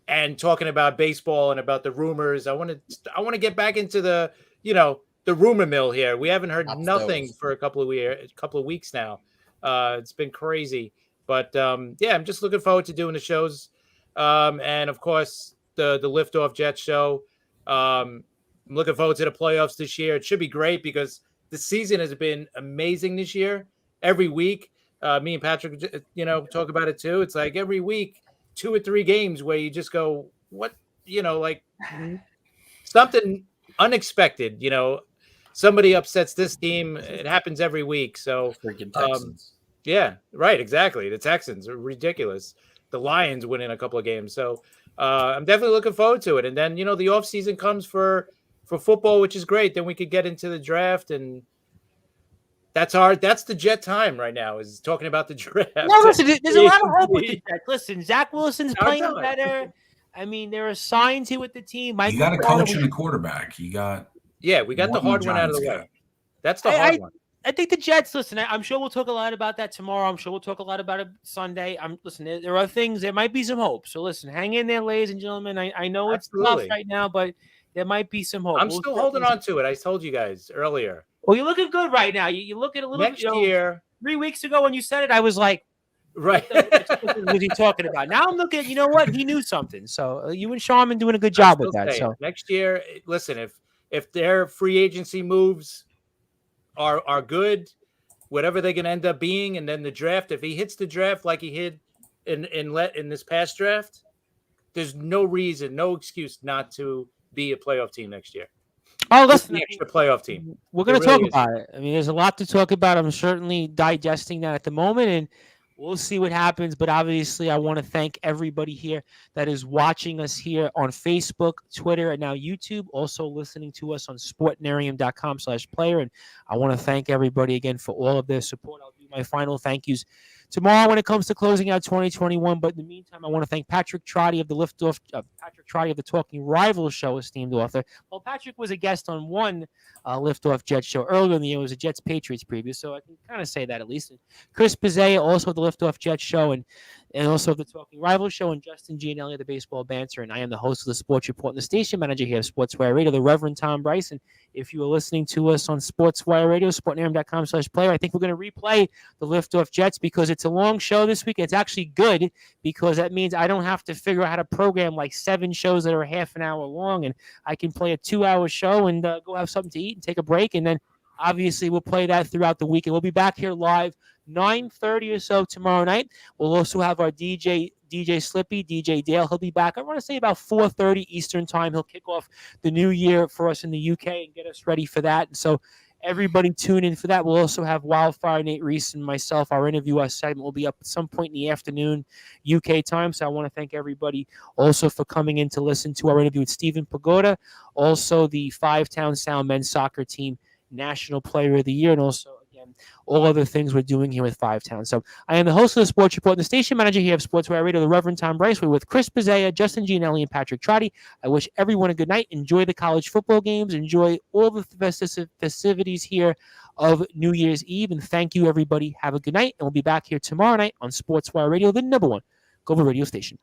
and talking about baseball and about the rumors. I want to get back into the rumor mill here. We haven't heard nothing for a couple of weeks now. It's been crazy, but I'm just looking forward to doing the shows. And of course the Liftoff Jet show. I'm looking forward to the playoffs this year. It should be great because the season has been amazing this year. Every week, me and Patrick, talk about it too. It's like every week, 2 or 3 games where you just go, what, like something unexpected. Somebody upsets this team. It happens every week. So Freaking Texans. yeah, right. Exactly. The Texans are ridiculous. The Lions win in a couple of games. So I'm definitely looking forward to it. And then, the offseason comes for football, which is great. Then we could get into the draft, and that's the Jet time right now, is talking about the draft. No, listen, there's a lot of hope with the Jets. Listen, Zach Wilson's playing better. I mean, there are signs here with the team. You got a coach and a quarterback. We got the hard one out of the way. That's the hard one. I think the Jets, listen, I'm sure we'll talk a lot about that tomorrow. I'm sure we'll talk a lot about it Sunday. Listen, there are things, there might be some hope. So listen, hang in there, ladies and gentlemen. I know it's tough right now, but there might be some hope. I'm still holding on to it. I told you guys earlier. Well, you're looking good right now. You look at a little next year. 3 weeks ago when you said it, I was like, right. What was he talking about? Now I'm looking, you know what? He knew something. So you and Sharman doing a good job with that. So next year, listen, if their free agency moves are good, whatever they can end up being, and then the draft, if he hits the draft like he hit in this past draft, there's no reason, no excuse not to be a playoff team next year. Oh, listen, the extra playoff team. We're going to talk about it. I mean, there's a lot to talk about. I'm certainly digesting that at the moment, and we'll see what happens. But obviously, I want to thank everybody here that is watching us here on Facebook, Twitter, and now YouTube. Also listening to us on sportnarium.com/player. And I want to thank everybody again for all of their support. I'll do my final thank yous tomorrow when it comes to closing out 2021. But in the meantime, I want to thank Patrick Trotty of the Talking Rivals show, esteemed author. Well, Patrick was a guest on one Liftoff Jets show earlier in the year. It was a Jets Patriots preview, so I can kind of say that at least. And Chris Pizzea, also of the Liftoff Jets show, and also the Talking Rivals show, and Justin Gianelli of the Baseball Banter. And I am the host of the Sports Report and the station manager here at Sportswire Radio, the Reverend Tom Bryson. If you are listening to us on Sportswire Radio, sportnarium.com/player, I think we're going to replay the Liftoff Jets because it's a long show this week. It's actually good because that means I don't have to figure out how to program like 7 shows that are half an hour long, and I can play a 2-hour show and go have something to eat and take a break. And then obviously we'll play that throughout the week, and we'll be back here live 9:30 or so tomorrow night. We'll also have our DJ Slippy, DJ Dale. He'll be back, I want to say, about 4:30 Eastern time. He'll kick off the new year for us in the UK and get us ready for that. And so everybody tune in for that. We'll also have Wildfire, Nate Reese, and myself. Our interview segment will be up at some point in the afternoon UK time. So I want to thank everybody also for coming in to listen to our interview with Stephen Pagoda, also the Five-Town Sound men's soccer team National Player of the Year, and also, again, all other things we're doing here with Five-Town. So I am the host of the Sports Report and the station manager here of Sportswire Radio, the Reverend Tom Bryce. We're with Chris Pizzea, Justin Gianelli, and Patrick Trotty. I wish everyone a good night. Enjoy the college football games. Enjoy all the festivities here of New Year's Eve. And thank you, everybody. Have a good night. And we'll be back here tomorrow night on Sportswire Radio, the #1 global radio station.